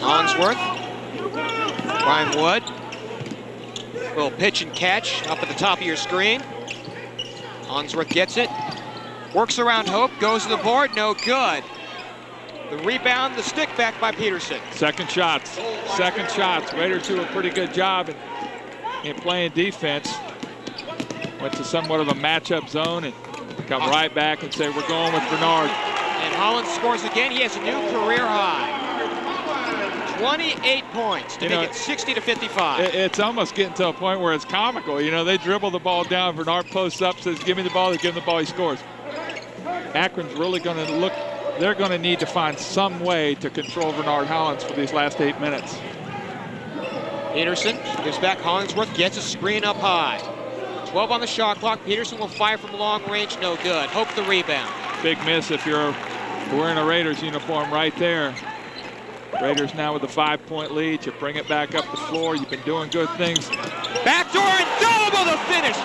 Farnsworth, Brian Wood, little pitch and catch up at the top of your screen. Farnsworth gets it, Works around Hope, goes to the board, no good. The rebound, the stick back by Peterson. Second shots. Raiders do a pretty good job in playing defense. Went to somewhat of a matchup zone and come right back and say, we're going with Vernard. And Hollins scores again. He has a new career high. 28 points to make it 60-55. It's almost getting to a point where it's comical. You know, they dribble the ball down. Vernard posts up, says, give me the ball. They give him the ball, he scores. Akron's really going to look, they're going to need to find some way to control Vernard Hollins for these last 8 minutes. Peterson gives back. Hollingsworth gets a screen up high. 12 on the shot clock. Peterson will fire from long range, no good. Hope the rebound. Big miss if you're wearing a Raiders uniform right there. Raiders now with a 5-point lead. You bring it back up the floor. You've been doing good things. Backdoor and double the finish.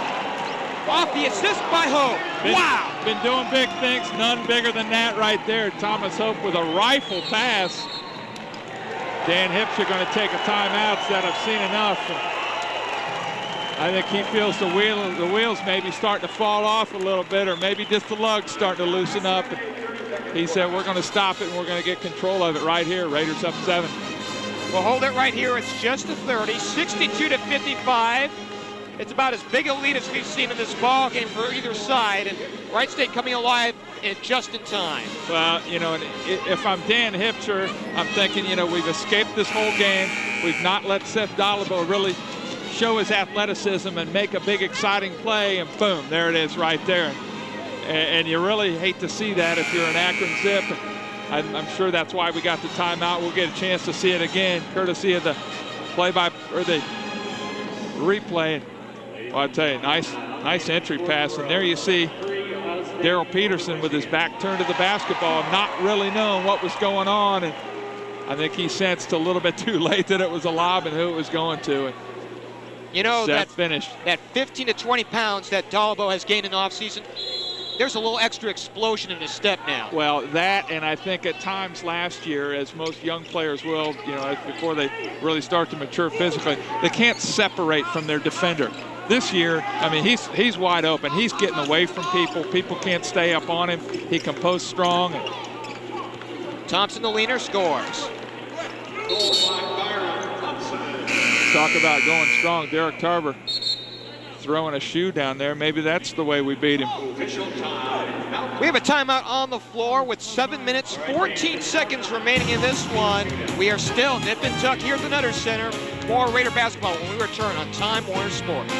Off the assist by Hope. Wow. Been doing big things. None bigger than that right there. Thomas Hope with a rifle pass. Dan Hipscher going to take a timeout. Said, I've seen enough. I think he feels the wheels maybe starting to fall off a little bit, or maybe just the lugs starting to loosen up. He said, we're going to stop it and we're going to get control of it right here. Raiders up 7. We'll hold it right here. It's just a 30, 62-55. It's about as big a lead as we've seen in this ball game for either side, and Wright State coming alive just in time. Well, you know, if I'm Dan Hipscher, I'm thinking, you know, we've escaped this whole game. We've not let Seth Dolabo really show his athleticism and make a big, exciting play, and boom, there it is right there. And you really hate to see that if you're an Akron Zip. I'm sure that's why we got the timeout. We'll get a chance to see it again, courtesy of the the replay. Well, I tell you, nice entry pass, and there you see Daryl Peterson with his back turned to the basketball, not really knowing what was going on, and I think he sensed a little bit too late that it was a lob and who it was going to. And you know, that finished. That 15 to 20 pounds that Dolabo has gained in offseason, there's a little extra explosion in his step now. Well, that, and I think at times last year, as most young players will, you know, before they really start to mature physically, they can't separate from their defender. This year, I mean, he's wide open. He's getting away from people. People can't stay up on him. He can post strong. Thompson, the leaner, scores. Talk about going strong. Derek Tarver throwing a shoe down there. Maybe that's the way we beat him. We have a timeout on the floor with 7 minutes, 14 seconds remaining in this one. We are still nip and tuck here at the Nutter Center. More Raider basketball when we return on Time Warner Sports.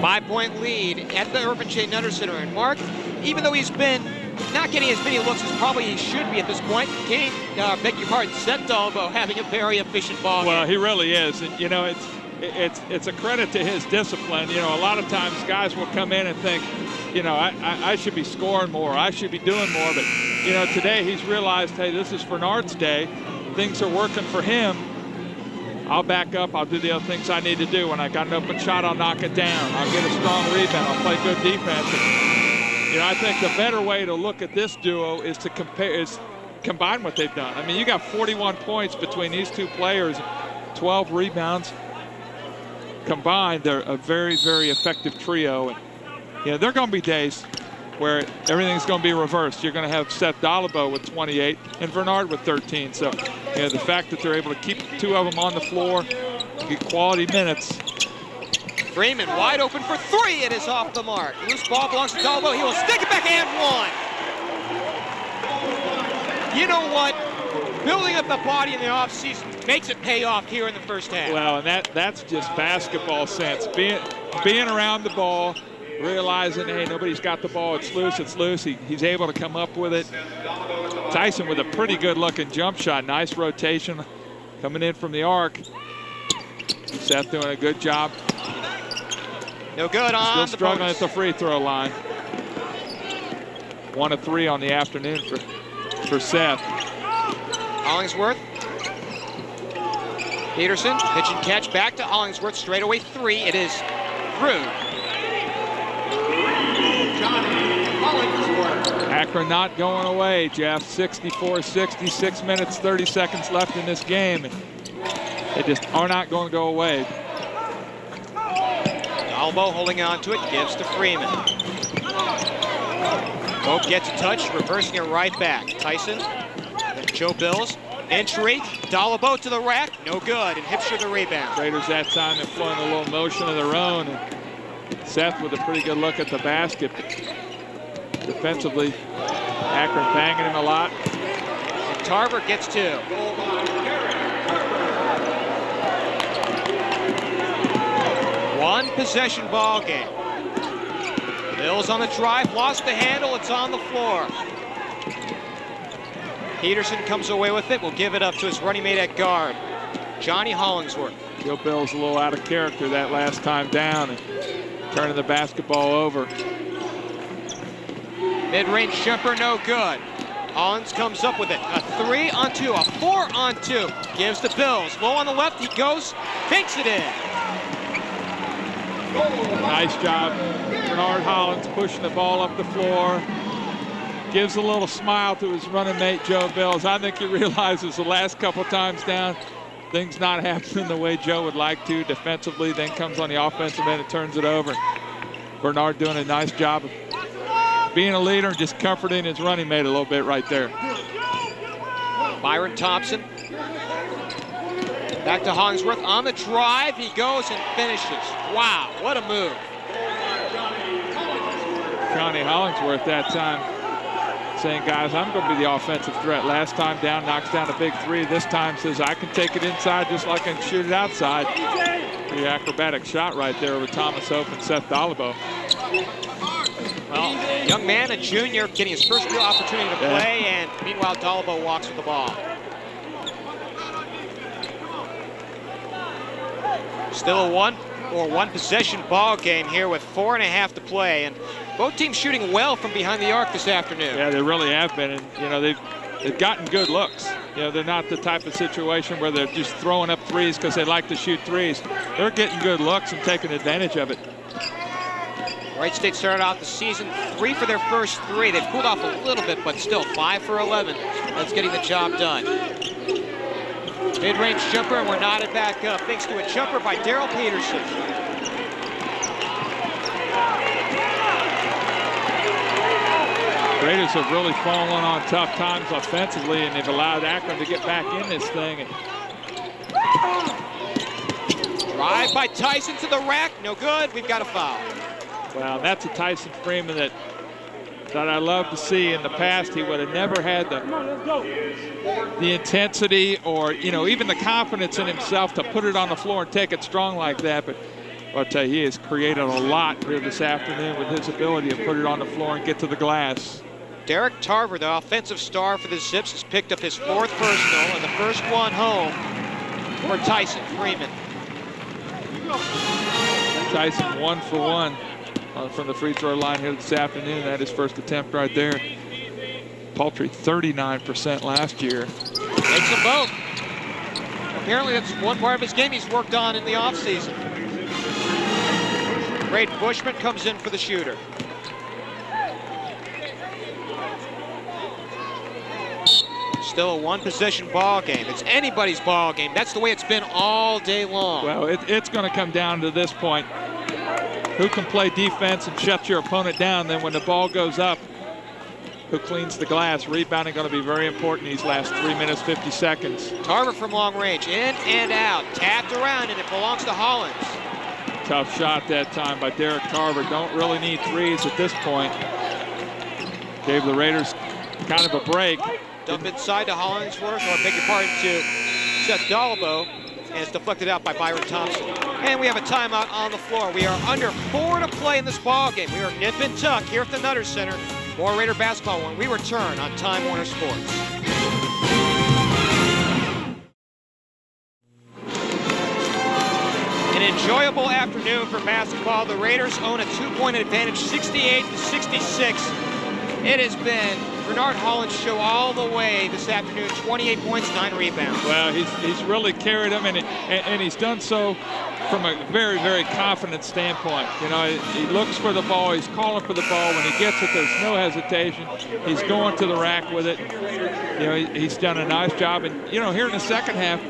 Five-point lead at the Irvin J. Nutter Center. And Mark, even though he's been not getting as many looks as probably he should be at this point, beg your pardon, Seth Dolabo having a very efficient ball game. Well, he really is. And, you know, it's a credit to his discipline. You know, a lot of times guys will come in and think, you know, I should be scoring more. I should be doing more. But, you know, today he's realized, hey, this is Vernard's day. Things are working for him. I'll back up. I'll do the other things I need to do. When I got an open shot, I'll knock it down. I'll get a strong rebound. I'll play good defense. And, you know, I think the better way to look at this duo is to combine what they've done. I mean, you got 41 points between these two players, 12 rebounds. Combined, they're a very, very effective trio. And, you know, there are going to be days where everything's going to be reversed. You're going to have Seth Dolabo with 28 and Vernard with 13. So, you know, the fact that they're able to keep the two of them on the floor, get quality minutes. Freeman wide open for three. It is off the mark. Loose ball belongs to Dolabo. He will stick it back and one. You know what? Building up the body in the offseason makes it pay off here in the first half. Well, and that's just basketball sense. Being around the ball, realizing, hey, nobody's got the ball. It's loose. It's loose. He's able to come up with it. Tyson with a pretty good-looking jump shot. Nice rotation coming in from the arc. Seth doing a good job. No good on Still the struggling bonus. at the free throw line. 1 of 3 on the afternoon for Seth. Hollingsworth. Peterson, pitch and catch back to Hollingsworth. Straightaway three. It is through. Akron not going away, Jeff. 64-60, 6 minutes, 30 seconds left in this game. They just are not going to go away. Dalbo holding on to it, gives to Freeman. Both gets a touch, reversing it right back. Tyson, then Joe Bills, entry, Dalbo to the rack, no good, and Hipster the rebound. Raiders that time employing a little motion of their own. And Seth with a pretty good look at the basket. Defensively, Akron banging him a lot. And Tarver gets 2. One possession ball game. Bills on the drive, lost the handle, it's on the floor. Peterson comes away with it, will give it up to his running mate at guard, Johnny Hollingsworth. Joe Bill's a little out of character that last time down and turning the basketball over. Mid-range jumper, no good. Hollins comes up with it. A 3-on-2, a 4-on-2. Gives to Bills. Low on the left, he goes, takes it in. Nice job. Vernard Hollins pushing the ball up the floor. Gives a little smile to his running mate, Joe Bills. I think he realizes the last couple times down, things not happening the way Joe would like to defensively, then comes on the offensive end and turns it over. Bernard doing a nice job of being a leader and just comforting his running mate a little bit right there. Byron Thompson. Back to Hollingsworth on the drive. He goes and finishes. Wow, what a move. Johnny Hollingsworth that time saying, guys, I'm going to be the offensive threat. Last time down, knocks down a big 3. This time says, I can take it inside just like I can shoot it outside. The acrobatic shot right there over Thomas Hope and Seth Dalbo. Well, young man, a junior, getting his first real opportunity to play, and meanwhile, Dalbo walks with the ball. Still a one possession ball game here with 4.5 to play, and both teams shooting well from behind the arc this afternoon. Yeah, they really have been, and you know they've gotten good looks. You know, they're not the type of situation where they're just throwing up threes because they like to shoot threes. They're getting good looks and taking advantage of it. Wright State started out the season 3 for their first 3. They've cooled off a little bit, but still 5 for 11. That's getting the job done. Mid-range jumper, and we're knotted back up thanks to a jumper by Daryl Peterson. Raiders have really fallen on tough times offensively, and they've allowed Akron to get back in this thing. Drive by Tyson to the rack, no good. We've got a foul. Well, that's a Tyson Freeman that I love to see. In the past, he would have never had the intensity or, you know, even the confidence in himself to put it on the floor and take it strong like that. But I'll tell you, he has created a lot here this afternoon with his ability to put it on the floor and get to the glass. Derek Tarver, the offensive star for the Zips, has picked up his 4th personal and the first one home for Tyson Freeman. Tyson 1 for 1 from the free throw line here this afternoon. That is first attempt right there. Paltry 39% last year. Makes them both. Apparently that's one part of his game he's worked on in the offseason. Braden Bushman comes in for the shooter. Still a one-possession ball game. It's anybody's ball game. That's the way it's been all day long. Well, it's going to come down to this point. Who can play defense and shut your opponent down? Then when the ball goes up, who cleans the glass? Rebounding going to be very important these last 3 minutes, 50 seconds. Tarver from long range, in and out, tapped around, and it belongs to Hollins. Tough shot that time by Derek Tarver. Don't really need threes at this point. Gave the Raiders kind of a break. Dump inside to Hollingsworth, or beg your pardon, to Seth Dalbo, and it's deflected out by Byron Thompson. And we have a timeout on the floor. We are under 4 to play in this ball game. We are nip and tuck here at the Nutter Center. More Raider basketball when we return on Time Warner Sports. An enjoyable afternoon for basketball. The Raiders own a 2-point advantage, 68-66. It has been Vernard Hollins' show all the way this afternoon. 28 points, 9 rebounds. Well, he's really carried them, and he's done so from a very, very confident standpoint. You know, he looks for the ball, he's calling for the ball. When he gets it, there's no hesitation. He's going to the rack with it. You know, he's done a nice job. And, you know, here in the second half,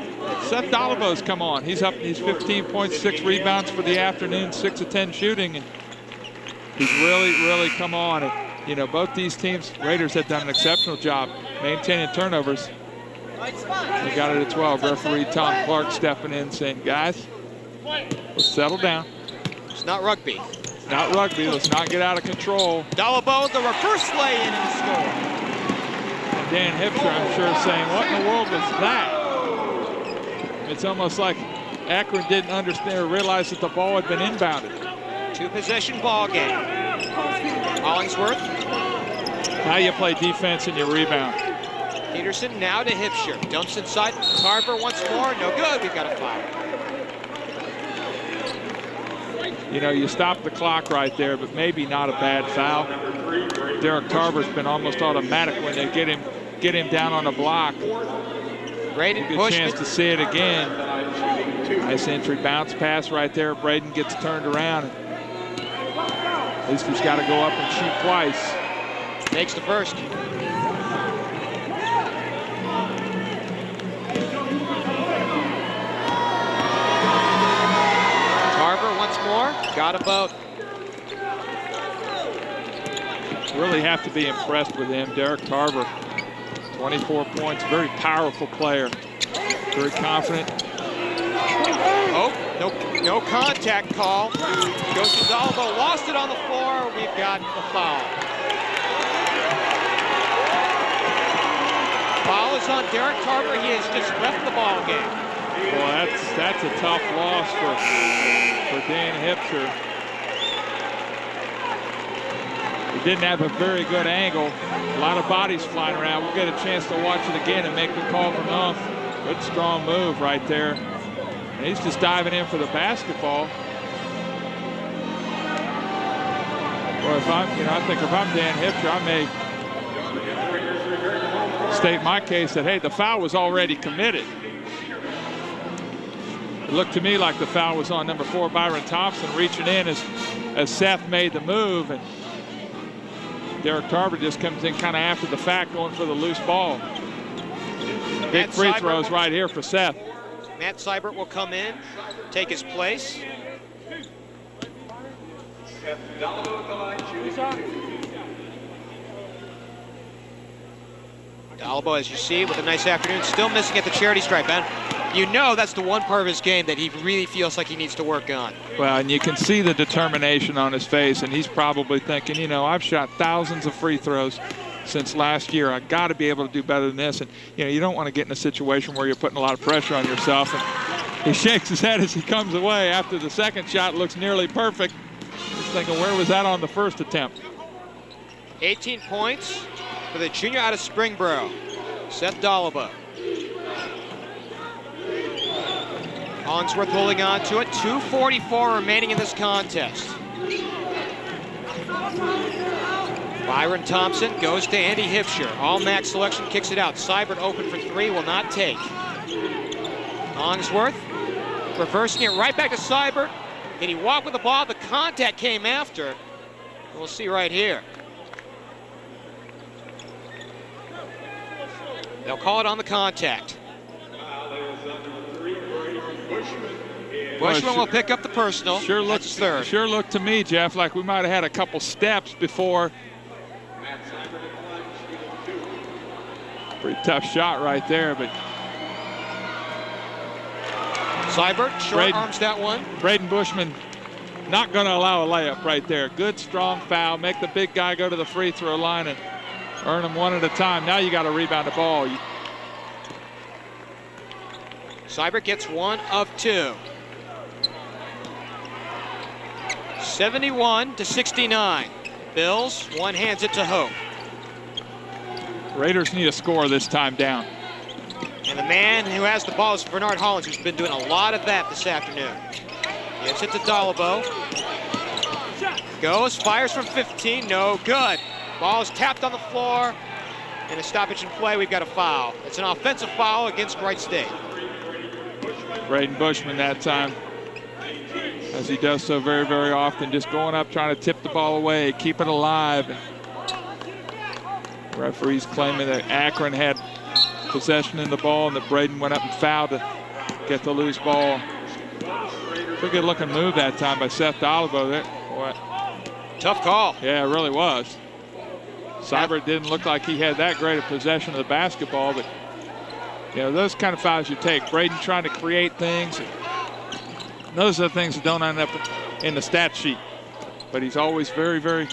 Seth Dalabo's come on. He's up. He's 15 points, 6 rebounds for the afternoon, 6 of 10 shooting, and he's really come on. And, you know, both these teams, Raiders have done an exceptional job maintaining turnovers. They got it at 12. Referee Tom Clark stepping in saying, guys, let's settle down. It's not rugby. It's not rugby. Let's not get out of control. Dalabo, the reverse lay-in and score. And Dan Hipsher, I'm sure, saying, what in the world was that? It's almost like Akron didn't understand or realize that the ball had been inbounded. 2-possession ball game. Hollingsworth. How you play defense and you rebound. Peterson now to Hipsher. Dumps inside. Carver once more. No good. We've got a foul. You know, you stop the clock right there, but maybe not a bad foul. Derek Carver's been almost automatic when they get him down on a block. Braden Good chance to see it again. Nice entry bounce pass right there. Braden gets turned around. At least he's got to go up and shoot twice. Makes the first. Carver once more. Got a boat. Really have to be impressed with him. Derek Carver, 24 points, very powerful player. Very confident. Oh, no contact call. Goes to Dalbo, lost it on the floor. We've got the foul. Foul is on Derek Carver. He has just left the ball game. Well, that's a tough loss for Dan Hipsher. He didn't have a very good angle. A lot of bodies flying around. We'll get a chance to watch it again and make the call from off. Good strong move right there. And he's just diving in for the basketball. Well, I think if I'm Dan Hipsher, I may state my case that, hey, the foul was already committed. It looked to me like the foul was on number 4, Byron Thompson, reaching in as Seth made the move. And Derek Carver just comes in kind of after the fact, going for the loose ball. Big free throws right here for Seth. Matt Seibert will come in, take his place. Dalbo, as you see, with a nice afternoon, still missing at the charity stripe. And you know that's the one part of his game that he really feels like he needs to work on. Well, and you can see the determination on his face, and he's probably thinking, you know, I've shot thousands of free throws since last year. I got to be able to do better than this. And, you know, you don't want to get in a situation where you're putting a lot of pressure on yourself. And he shakes his head as he comes away after the second shot looks nearly perfect. He's thinking, where was that on the first attempt? 18 points for the junior out of Springboro, Seth Dalabo. Hollingsworth holding on to it. 2:44 remaining in this contest. Byron Thompson goes to Andy Hipsher. All-MAC selection kicks it out. Seibert open for 3, will not take. Hollingsworth reversing it right back to Seibert. Did he walk with the ball? The contact came after. We'll see right here. They'll call it on the contact. Bushman will pick up the personal. Sure looks third. Sure looked to me, Jeff, like we might have had a couple steps before. Pretty tough shot right there, but Seibert short arms that one. Braden Bushman not going to allow a layup right there. Good strong foul. Make the big guy go to the free throw line and earn them one at a time. Now you got to rebound the ball. Seibert gets 1 of 2. 71-69. Bills, one hands it to Hope. Raiders need a score this time down. And the man who has the ball is Vernard Hollins, who's been doing a lot of that this afternoon. Gets it to Dalabo. Goes, fires from 15, no good. Ball is tapped on the floor. And a stoppage in play, we've got a foul. It's an offensive foul against Wright State. Braden Bushman that time, as he does so very, very often, just going up, trying to tip the ball away, keep it alive. Referees claiming that Akron had possession in the ball and that Braden went up and fouled get the loose ball. Pretty good looking move that time by Seth Dolibo. Boy. Tough call. Yeah, it really was. Seibert didn't look like he had that great a possession of the basketball, but you know, those kind of fouls you take. Braden trying to create things. Those are the things that don't end up in the stat sheet. But he's always very, very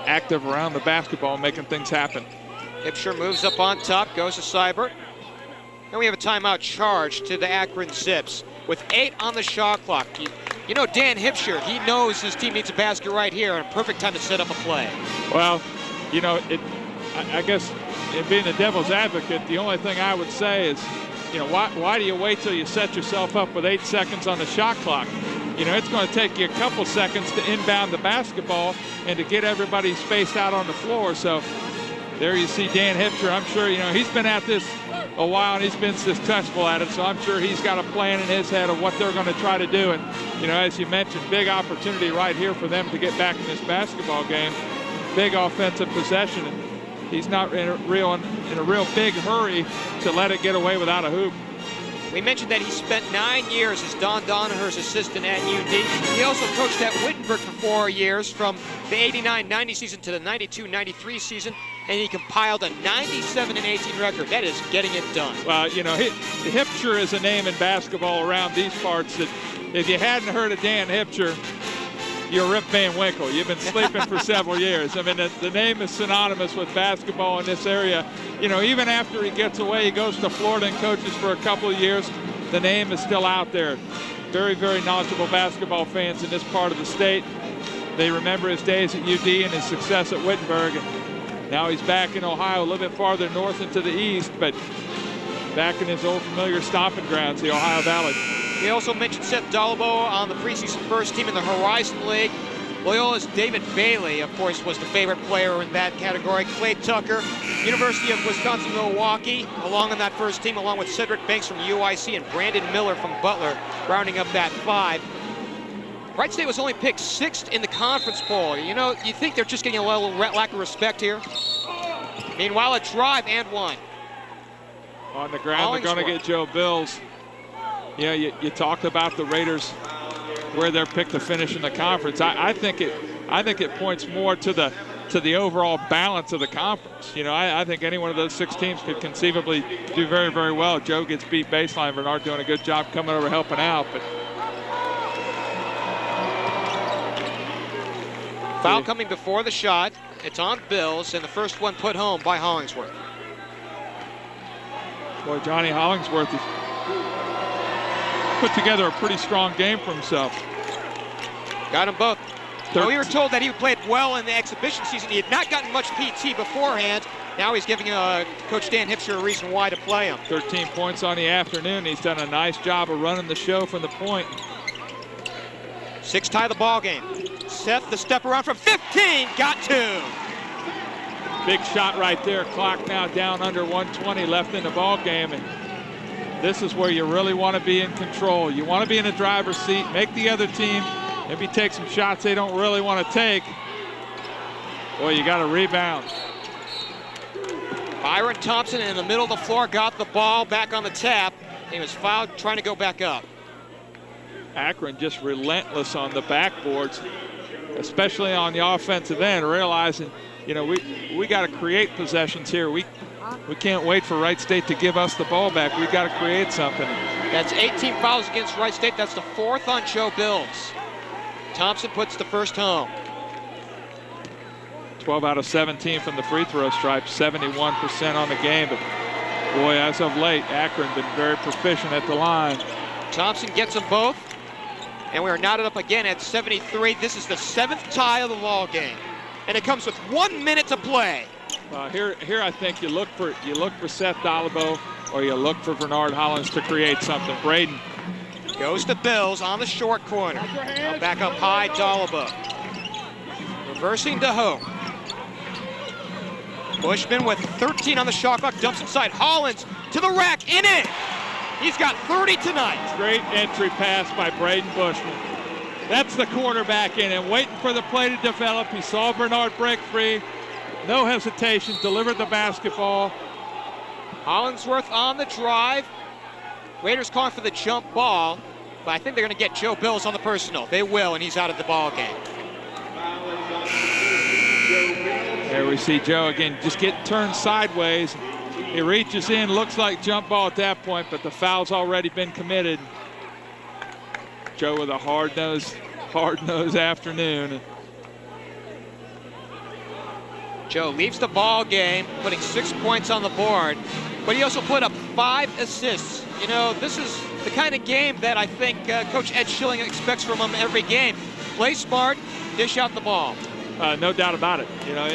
active around the basketball, making things happen. Hipsher moves up on top, goes to Seibert. Then we have a timeout charge to the Akron Zips with 8 on the shot clock. You know, Dan Hipsher, he knows his team needs a basket right here, and a perfect time to set up a play. Well, you know, I guess in being the devil's advocate, the only thing I would say is, you know, why do you wait till you set yourself up with 8 seconds on the shot clock? You know, it's going to take you a couple seconds to inbound the basketball and to get everybody spaced out on the floor. So there you see Dan Hipsher. I'm sure, you know, he's been at this a while and he's been successful at it. So I'm sure he's got a plan in his head of what they're going to try to do. And, you know, as you mentioned, big opportunity right here for them to get back in this basketball game. Big offensive possession. And he's not in a real big hurry to let it get away without a hoop. We mentioned that he spent 9 years as Don Donaher's assistant at UD. He also coached at Wittenberg for 4 years, from the 89-90 season to the 92-93 season, and he compiled a 97-18 record. That is getting it done. Well, you know, Hipsher is a name in basketball around these parts that if you hadn't heard of Dan Hipsher, you're Rip Van Winkle. You've been sleeping for several years. I mean, the name is synonymous with basketball in this area. You know, even after he gets away, he goes to Florida and coaches for a couple of years. The name is still out there. Very, very knowledgeable basketball fans in this part of the state. They remember his days at UD and his success at Wittenberg. And now he's back in Ohio, a little bit farther north into the east, but back in his old familiar stomping grounds, the Ohio Valley. We also mentioned Seth Dolibo on the preseason first team in the Horizon League. Loyola's David Bailey, of course, was the favorite player in that category. Clay Tucker, University of Wisconsin-Milwaukee, along on that first team, along with Cedric Banks from UIC and Brandon Miller from Butler, rounding up that 5. Wright State was only picked 6th in the conference poll. You know, you think they're just getting a little lack of respect here? Meanwhile, a drive and one. On the ground, they're going to get Joe Bills. Yeah, you talked about the Raiders, where they're picked to finish in the conference. I think it points more to the overall balance of the conference. You know, I think any one of those 6 teams could conceivably do very, very well. Joe gets beat baseline. Vernard doing a good job coming over helping out. But foul coming before the shot. It's on Bills, and the first one put home by Hollingsworth. Boy, Johnny Hollingsworth has put together a pretty strong game for himself. Got them both. Well, we were told that he played well in the exhibition season. He had not gotten much PT beforehand. Now he's giving Coach Dan Hipsher a reason why to play him. 13 points on the afternoon. He's done a nice job of running the show from the point. 6 tie the ball game. Seth, the step around from 15, got 2. Big shot right there. Clock now down under 120 left in the ball game. And this is where you really want to be in control. You want to be in the driver's seat, make the other team maybe take some shots they don't really want to take. Boy, you got to rebound. Byron Thompson in the middle of the floor got the ball back on the tap. He was fouled trying to go back up. Akron just relentless on the backboards, especially on the offensive end, realizing, you know, we got to create possessions here. We can't wait for Wright State to give us the ball back. We got to create something. That's 18 fouls against Wright State. That's the 4th on Joe Bills. Thompson puts the first home. 12 out of 17 from the free throw stripe, 71% on the game. But boy, as of late, Akron been very proficient at the line. Thompson gets them both, and we are knotted up again at 73. This is the 7th tie of the ball game, and it comes with 1 minute to play. Here I think you look for Seth Dolibo, or you look for Vernard Hollins to create something. Braden goes to Bills on the short corner. Now back up high, Dolibo. Reversing to Hope. Bushman with 13 on the shot clock, dumps inside. Hollins to the rack, in it. He's got 30 tonight. Great entry pass by Braden Bushman. That's the quarterback in and waiting for the play to develop. He saw Vernard break free. No hesitation, delivered the basketball. Hollingsworth on the drive. Raiders calling for the jump ball, but I think they're going to get Joe Bills on the personal. They will, and he's out of the ball game. There we see Joe again, just getting turned sideways. He reaches in, looks like jump ball at that point, but the foul's already been committed. Joe with a hard-nosed afternoon. Joe leaves the ball game, putting 6 points on the board, but he also put up 5 assists. You know, this is the kind of game that I think Coach Ed Schilling expects from him every game. Play smart, dish out the ball. No doubt about it. You know,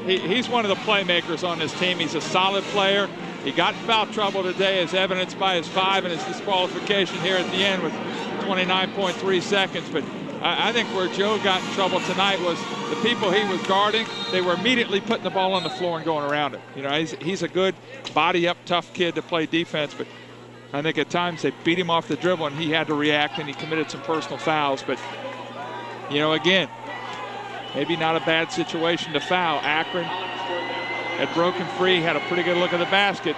he's one of the playmakers on this team. He's a solid player. He got in foul trouble today, as evidenced by his 5 and his disqualification here at the end with 29.3 seconds. But I think where Joe got in trouble tonight was the people he was guarding. They were immediately putting the ball on the floor and going around it. You know, he's a good body-up, tough kid to play defense, but I think at times they beat him off the dribble and he had to react, and he committed some personal fouls. But, you know, again, maybe not a bad situation to foul. Akron had broken free, had a pretty good look at the basket.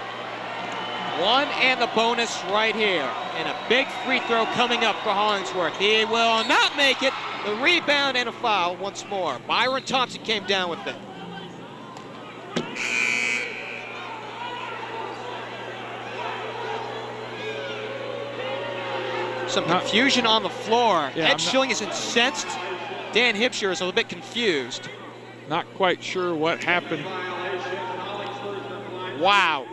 1 and the bonus right here. And a big free throw coming up for Hollingsworth. He will not make it. The rebound and a foul once more. Byron Thompson came down with it. Some confusion on the floor. Yeah, Ed Schilling is incensed. Dan Hipsher is a little bit confused. Not quite sure what happened. Wow.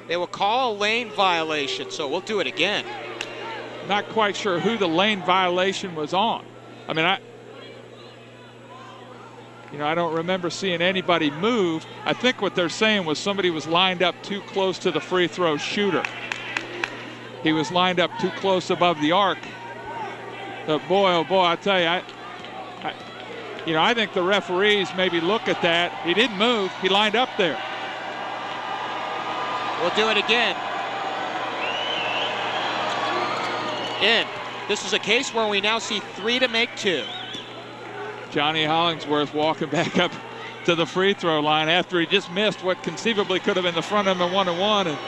They will call a lane violation, so we'll do it again. Not quite sure who the lane violation was on. I mean, I don't remember seeing anybody move. I think what they're saying was somebody was lined up too close to the free throw shooter. He was lined up too close above the arc. But boy, oh boy, I tell you, I think the referees maybe look at that. He didn't move. He lined up there. We'll do it again. In. This is a case where we now see 3 to make 2. Johnny Hollingsworth walking back up to the free throw line after he just missed what conceivably could have been the front of him 1-on-1, and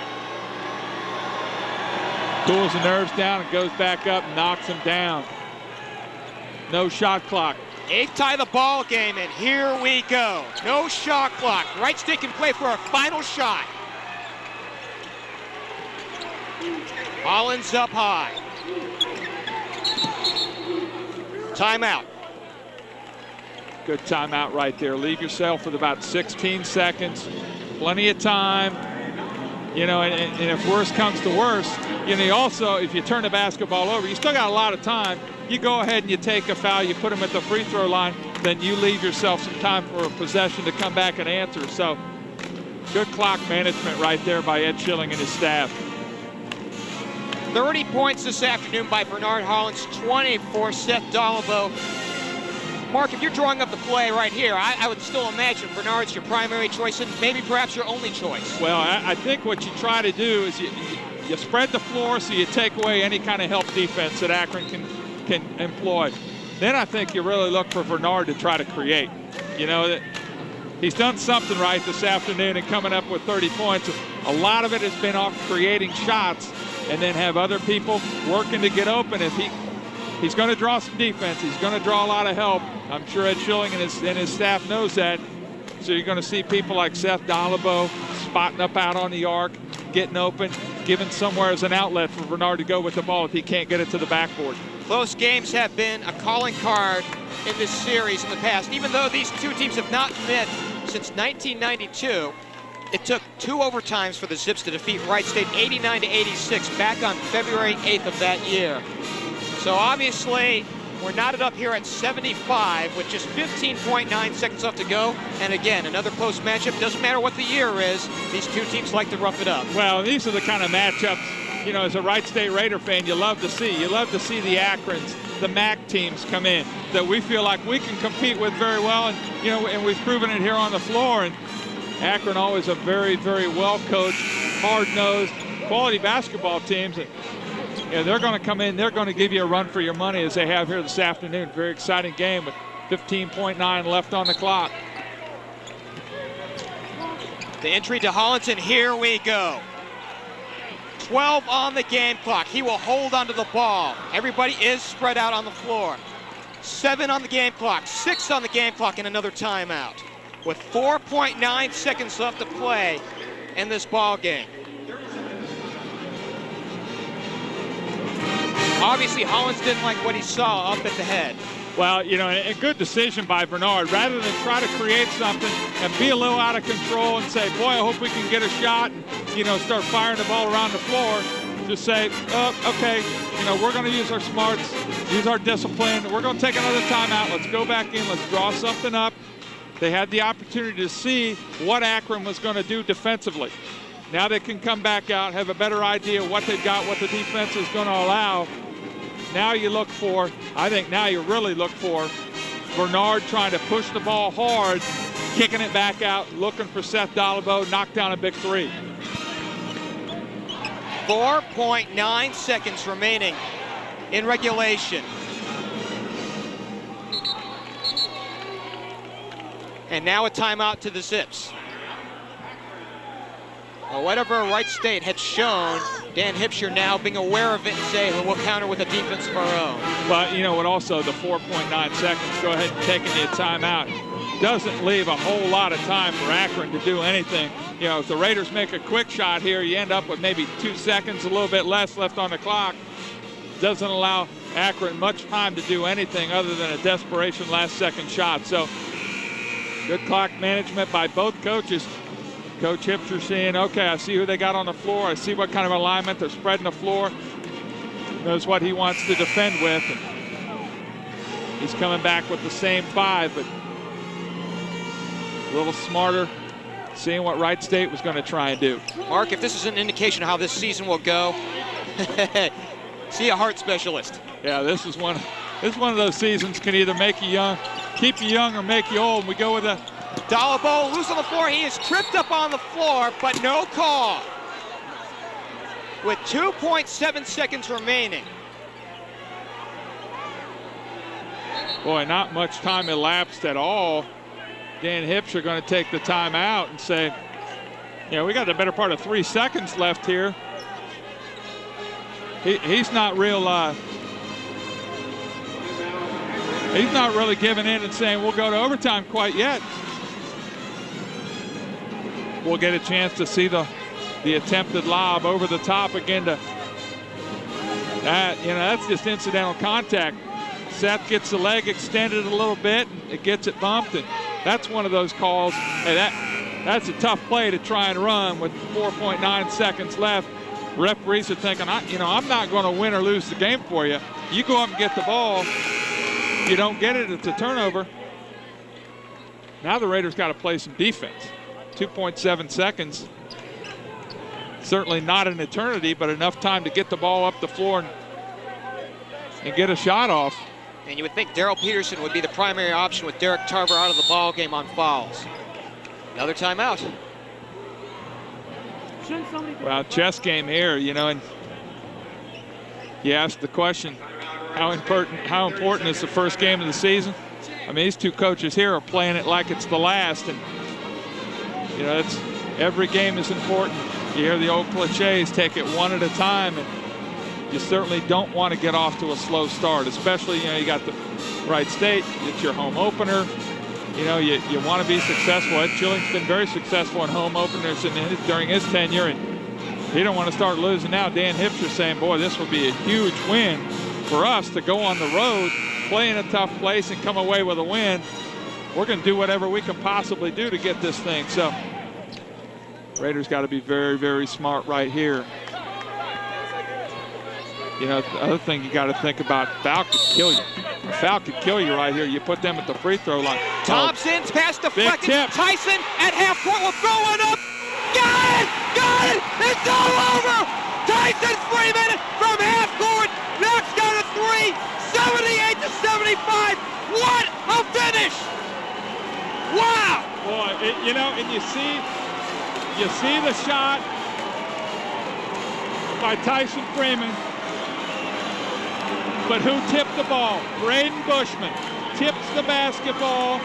cools the nerves down and goes back up and knocks him down. No shot clock. 8th tie of the ball game, and here we go. No shot clock. Wright State can play for a final shot. Hollins up high. Timeout. Good timeout right there. Leave yourself with about 16 seconds. Plenty of time. You know, and if worse comes to worse, you know, also, if you turn the basketball over, you still got a lot of time. You go ahead and you take a foul, you put them at the free throw line, then you leave yourself some time for a possession to come back and answer. So, good clock management right there by Ed Schilling and his staff. 30 points this afternoon by Vernard Hollins, 20 for Seth Dalabo. Mark, if you're drawing up the play right here, I would still imagine Bernard's your primary choice and maybe perhaps your only choice. Well, I think what you try to do is you spread the floor so you take away any kind of help defense that Akron can employ. Then I think you really look for Vernard to try to create. You know, that he's done something right this afternoon and coming up with 30 points. A lot of it has been off creating shots and then have other people working to get open. If he's going to draw some defense, he's going to draw a lot of help. I'm sure Ed Schilling and his staff knows that. So you're going to see people like Seth Dalabo spotting up out on the arc, getting open, giving somewhere as an outlet for Vernard to go with the ball if he can't get it to the backboard. Close games have been a calling card in this series in the past. Even though these two teams have not met since 1992, it took 2 overtimes for the Zips to defeat Wright State 89-86 back on February 8th of that year. So obviously, we're knotted up here at 75 with just 15.9 seconds left to go. And again, another close matchup. Doesn't matter what the year is, these two teams like to rough it up. Well, these are the kind of matchups, you know, as a Wright State Raider fan, you love to see. You love to see the Akrons, the MAC teams come in that we feel like we can compete with very well. And, you know, and we've proven it here on the floor. And Akron always a very, very well-coached, hard-nosed, quality basketball teams. And, yeah, they're going to come in. They're going to give you a run for your money as they have here this afternoon. Very exciting game with 15.9 left on the clock. The entry to Hollins, and here we go. 12 on the game clock. He will hold onto the ball. Everybody is spread out on the floor. 7 on the game clock, 6 on the game clock, and another timeout. With 4.9 seconds left to play in this ball game. Obviously, Hollins didn't like what he saw up at the head. Well, you know, a good decision by Vernard. Rather than try to create something and be a little out of control and say, boy, I hope we can get a shot and, you know, start firing the ball around the floor, just say, oh, okay, you know, we're going to use our smarts, use our discipline. We're going to take another timeout. Let's go back in. Let's draw something up. They had the opportunity to see what Akron was going to do defensively. Now they can come back out, have a better idea of what they've got, what the defense is going to allow. Now you look for, I think now you really look for Vernard trying to push the ball hard, kicking it back out, looking for Seth Dolabo, knock down a big three. 4.9 seconds remaining in regulation. And now a timeout to the Zips. Well, whatever Wright State had shown, Dan Hipsher now being aware of it and saying, well, we'll counter with a defense of our own. Well, you know what, also the 4.9 seconds, go ahead and taking the timeout, doesn't leave a whole lot of time for Akron to do anything. You know, if the Raiders make a quick shot here, you end up with maybe 2 seconds, a little bit less left on the clock. Doesn't allow Akron much time to do anything other than a desperation last-second shot. So, good clock management by both coaches. Coach Hipsher saying, okay, I see who they got on the floor. I see what kind of alignment they're spreading the floor. Knows what he wants to defend with. And he's coming back with the same 5, but a little smarter, seeing what Wright State was going to try and do. Mark, if this is an indication of how this season will go, see a heart specialist. Yeah, this is one of those seasons can either make you young, keep you young, or make you old. And we go with a Dolabo loose on the floor. He is tripped up on the floor, but no call. With 2.7 seconds remaining. Boy, not much time elapsed at all. Dan Hipsher going to take the timeout and say, yeah, we got the better part of 3 seconds left here. He's not real. He's not really giving in and saying we'll go to overtime quite yet. We'll get a chance to see the attempted lob over the top again to that. You know, that's just incidental contact. Seth gets the leg extended a little bit, and it gets it bumped, and that's one of those calls. Hey, that's a tough play to try and run with 4.9 seconds left. Referees are thinking, I'm not going to win or lose the game for you. You go up and get the ball. You don't get it, it's a turnover. Now the Raiders got to play some defense. 2.7 seconds. Certainly not an eternity, but enough time to get the ball up the floor and get a shot off. And you would think Daryl Peterson would be the primary option with Derek Tarver out of the ball game on fouls. Another timeout. Well, chess game here, you know, and you asked the question, how important is the first game of the season? I mean, these two coaches here are playing it like it's the last, and you know, every game is important. You hear the old cliches, take it one at a time, and you certainly don't want to get off to a slow start, especially, you know, you got the Wright State, it's your home opener. You know, you want to be successful. Ed Chilling's been very successful in home openers during his tenure, and he don't want to start losing now. Dan Hipsher saying, boy, this will be a huge win for us to go on the road, play in a tough place, and come away with a win. We're going to do whatever we can possibly do to get this thing. So Raiders got to be very, very smart right here. You know, the other thing you got to think about, foul could kill you. A foul could kill you right here. You put them at the free throw line. Thompson's pass deflected. Tyson at half court will throw it up. Got it! Got it! It's all over! Tyson Freeman from half court knocks down a three. 78-75. What a finish! Wow! Boy, you know, and you see the shot by Tyson Freeman. But who tipped the ball? Braden Bushman tips the basketball.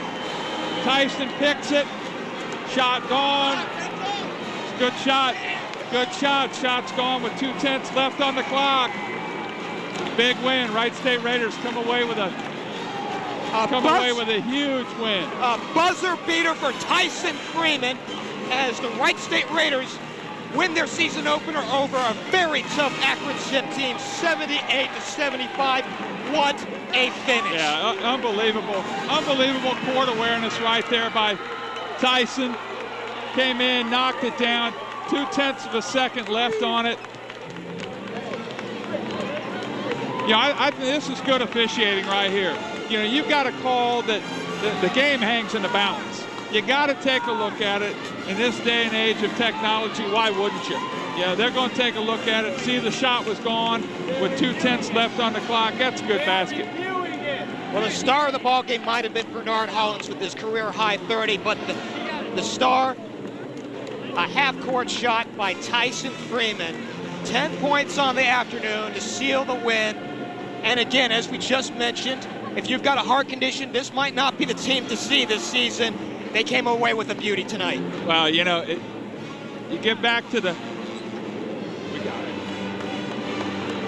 Tyson picks it. Shot gone. It's a good shot. good shot. Shot's gone with 2:10 left on the clock. Big win. Wright State Raiders come away with a huge win. A buzzer beater for Tyson Freeman as the Wright State Raiders win their season opener over a very tough Akron Sim team, 78-75. What a finish. Yeah, unbelievable court awareness right there by Tyson. Came in, knocked it down, 2/10 of a second left on it. I think this is good officiating right here. You've got a call that the game hangs in the balance. You got to take a look at it. In this day and age of technology, why wouldn't you? Yeah, they're going to take a look at it, see the shot was gone with 2:10 left on the clock. That's a good basket. Well, the star of the ball game might have been Vernard Hollins with his career-high 30, but the star, a half-court shot by Tyson Freeman. 10 points on the afternoon to seal the win. And again, as we just mentioned, if you've got a heart condition, this might not be the team to see this season. They came away with a beauty tonight. Well, you get back to we got it.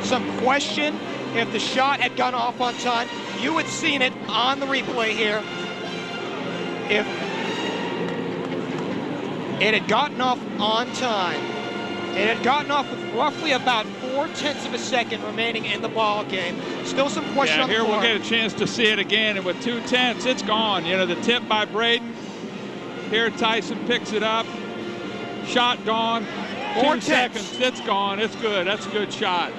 Some question if the shot had gone off on time. You had seen it on the replay here. If it had gotten off on time, it had gotten off with roughly about 4/10 of a second remaining in the ball game. Still some question on the here floor. we'll get a chance to see it again, and with 2:10, it's gone. The tip by Braden. Here Tyson picks it up. Shot gone. 2 seconds. It's gone. It's good. That's a good shot.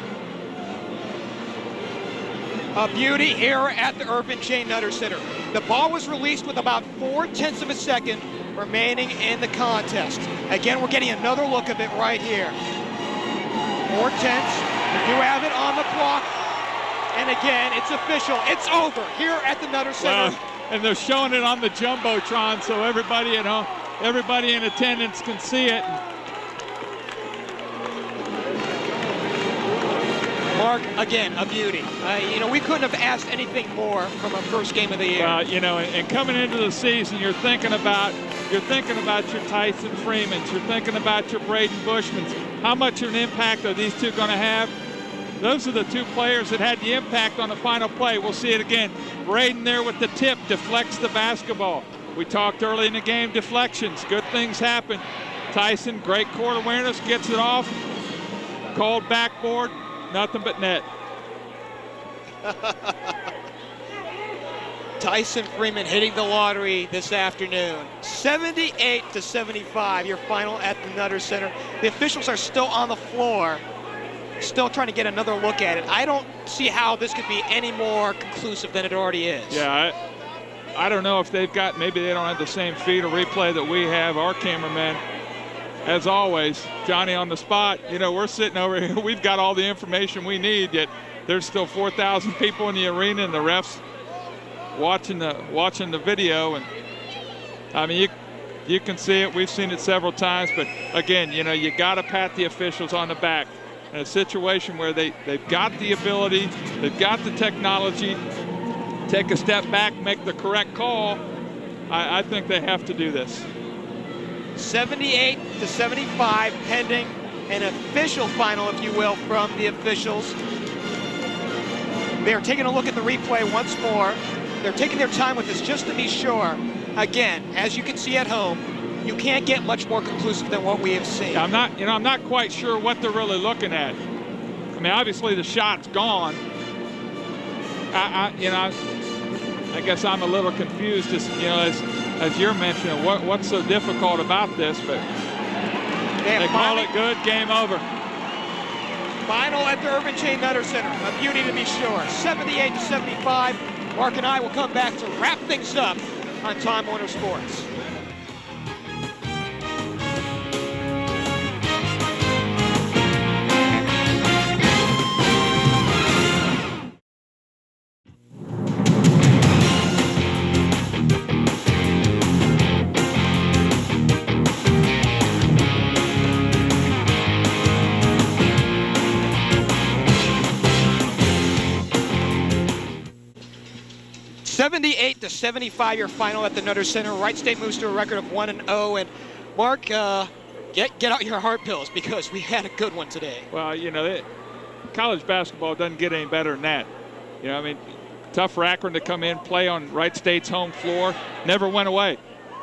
A beauty here at the Urban J. Nutter Center. The ball was released with about 4/10 of a second remaining in the contest. Again, we're getting another look of it right here. 4/10. We do have it on the clock. And again, it's official. It's over here at the Nutter Center. Well, and they're showing it on the Jumbotron so everybody in attendance can see it. Mark, again, a beauty. We couldn't have asked anything more from a first game of the year. And coming into the season, you're thinking about your Tyson Freemans, you're thinking about your Braden Bushmans. How much of an impact are these two going to have? Those are the two players that had the impact on the final play. We'll see it again. Braden there with the tip, deflects the basketball. We talked early in the game, deflections. Good things happen. Tyson, great court awareness, gets it off. Called backboard, nothing but net. Tyson Freeman hitting the lottery this afternoon. 78-75, your final at the Nutter Center. The officials are still on the floor, still trying to get another look at it. I don't see how this could be any more conclusive than it already is. Yeah, I don't know if maybe they don't have the same feed of replay that we have. Our cameraman, as always, Johnny on the spot. We're sitting over here. We've got all the information we need, yet there's still 4,000 people in the arena and the refs watching the video. And I mean, you can see it. We've seen it several times. But again, you got to pat the officials on the back. In a situation where they've got the ability, they've got the technology, take a step back, make the correct call, I think they have to do this. 78-75, pending an official final, if you will, from the officials. They're taking a look at the replay once more. They're taking their time with this just to be sure. Again, as you can see at home, you can't get much more conclusive than what we have seen. I'm not quite sure what they're really looking at. I mean, obviously the shot's gone. I guess I'm a little confused as you're mentioning what's so difficult about this, but they call it good, game over. Final at the Urban J. Nutter Center. A beauty to be sure. 78-75. Mark and I will come back to wrap things up on Time Warner Sports. To 75, your final at the Nutter Center. Wright State moves to a record of 1-0. And Mark, Get out your heart pills because we had a good one today. Well, college basketball doesn't get any better than that. Tough for Akron to come in, play on Wright State's home floor, never went away.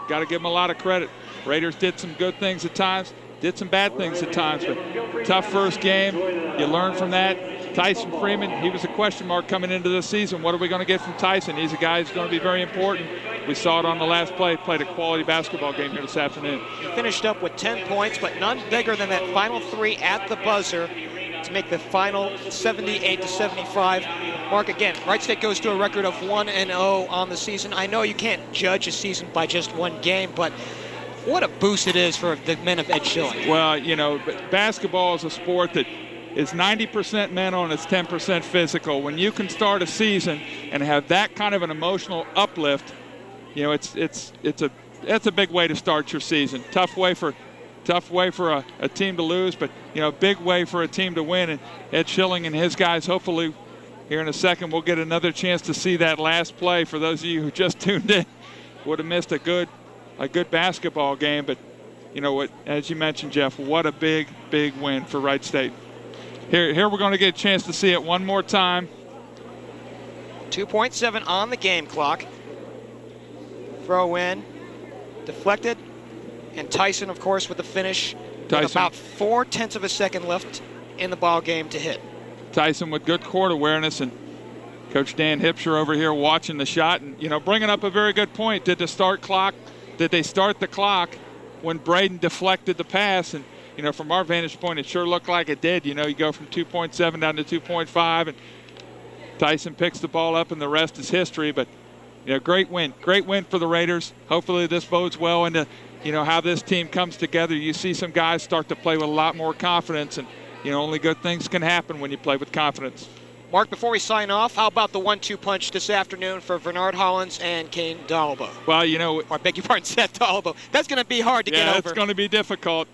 Got to give them a lot of credit. Raiders did some good things at times, did some bad things at times, but tough first game. You learn from that. Tyson Freeman, he was a question mark coming into the season. What are we going to get from Tyson? He's a guy who's going to be very important. We saw it on the last play, played a quality basketball game here this afternoon. He finished up with 10 points, but none bigger than that final 3 at the buzzer to make the final 78-75. Mark, again, Wright State goes to a record of 1-0 on the season. I know you can't judge a season by just one game, but what a boost it is for the men of Ed Schilling. Well, basketball is a sport that is 90% mental and it's 10% physical. When you can start a season and have that kind of an emotional uplift, it's a big way to start your season. Tough way for a team to lose, but big way for a team to win. And Ed Schilling and his guys, hopefully here in a second we'll get another chance to see that last play. For those of you who just tuned in, would have missed a good basketball game, but what, as you mentioned, Geoff, what a big win for Wright State. Here we're going to get a chance to see it one more time. 2.7 on the game clock. Throw in, deflected, and Tyson, of course, with the finish. With about 0.4 of a second left in the ball game to hit. Tyson with good court awareness, and Coach Dan Hipsher over here watching the shot and bringing up a very good point. Did they start the clock when Braden deflected the pass? And from our vantage point, it sure looked like it did. You go from 2.7 down to 2.5, and Tyson picks the ball up, and the rest is history. But great win for the Raiders. Hopefully this bodes well into how this team comes together. You see some guys start to play with a lot more confidence, and only good things can happen when you play with confidence. Mark, before we sign off, how about the 1-2 punch this afternoon for Vernard Hollins and Kane Dalbo? Well, I beg your pardon, Seth Dalbo. That's going to be hard to get over. Yeah, it's going to be difficult.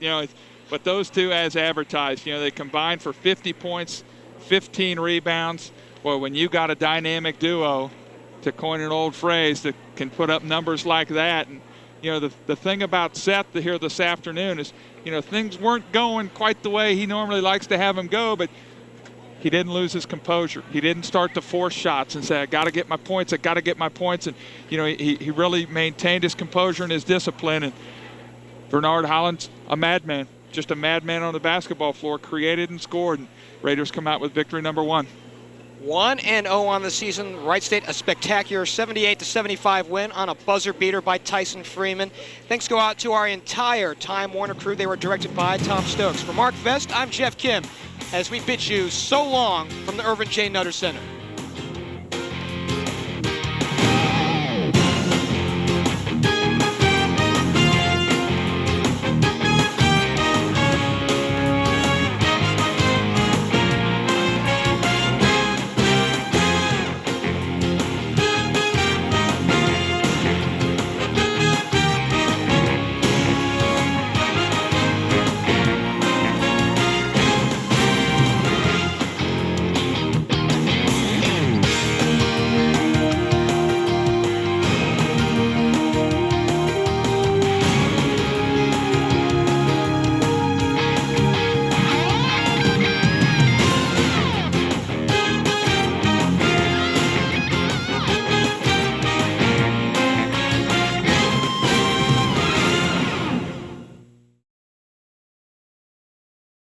But those two, as advertised, they combined for 50 points, 15 rebounds. Well, when you got a dynamic duo, to coin an old phrase, that can put up numbers like that. And the thing about Seth here this afternoon is, things weren't going quite the way he normally likes to have them go, but he didn't lose his composure. He didn't start to force shots and say, I got to get my points. And, he really maintained his composure and his discipline. And Vernard Hollins, a madman, just a madman on the basketball floor, created and scored. And Raiders come out with victory number 1. 1-0 on the season. Wright State, a spectacular 78-75 win on a buzzer beater by Tyson Freeman. Thanks go out to our entire Time Warner crew. They were directed by Tom Stokes. For Mark Vest, I'm Geoff Kim, as we bid you so long from the Irvin J. Nutter Center.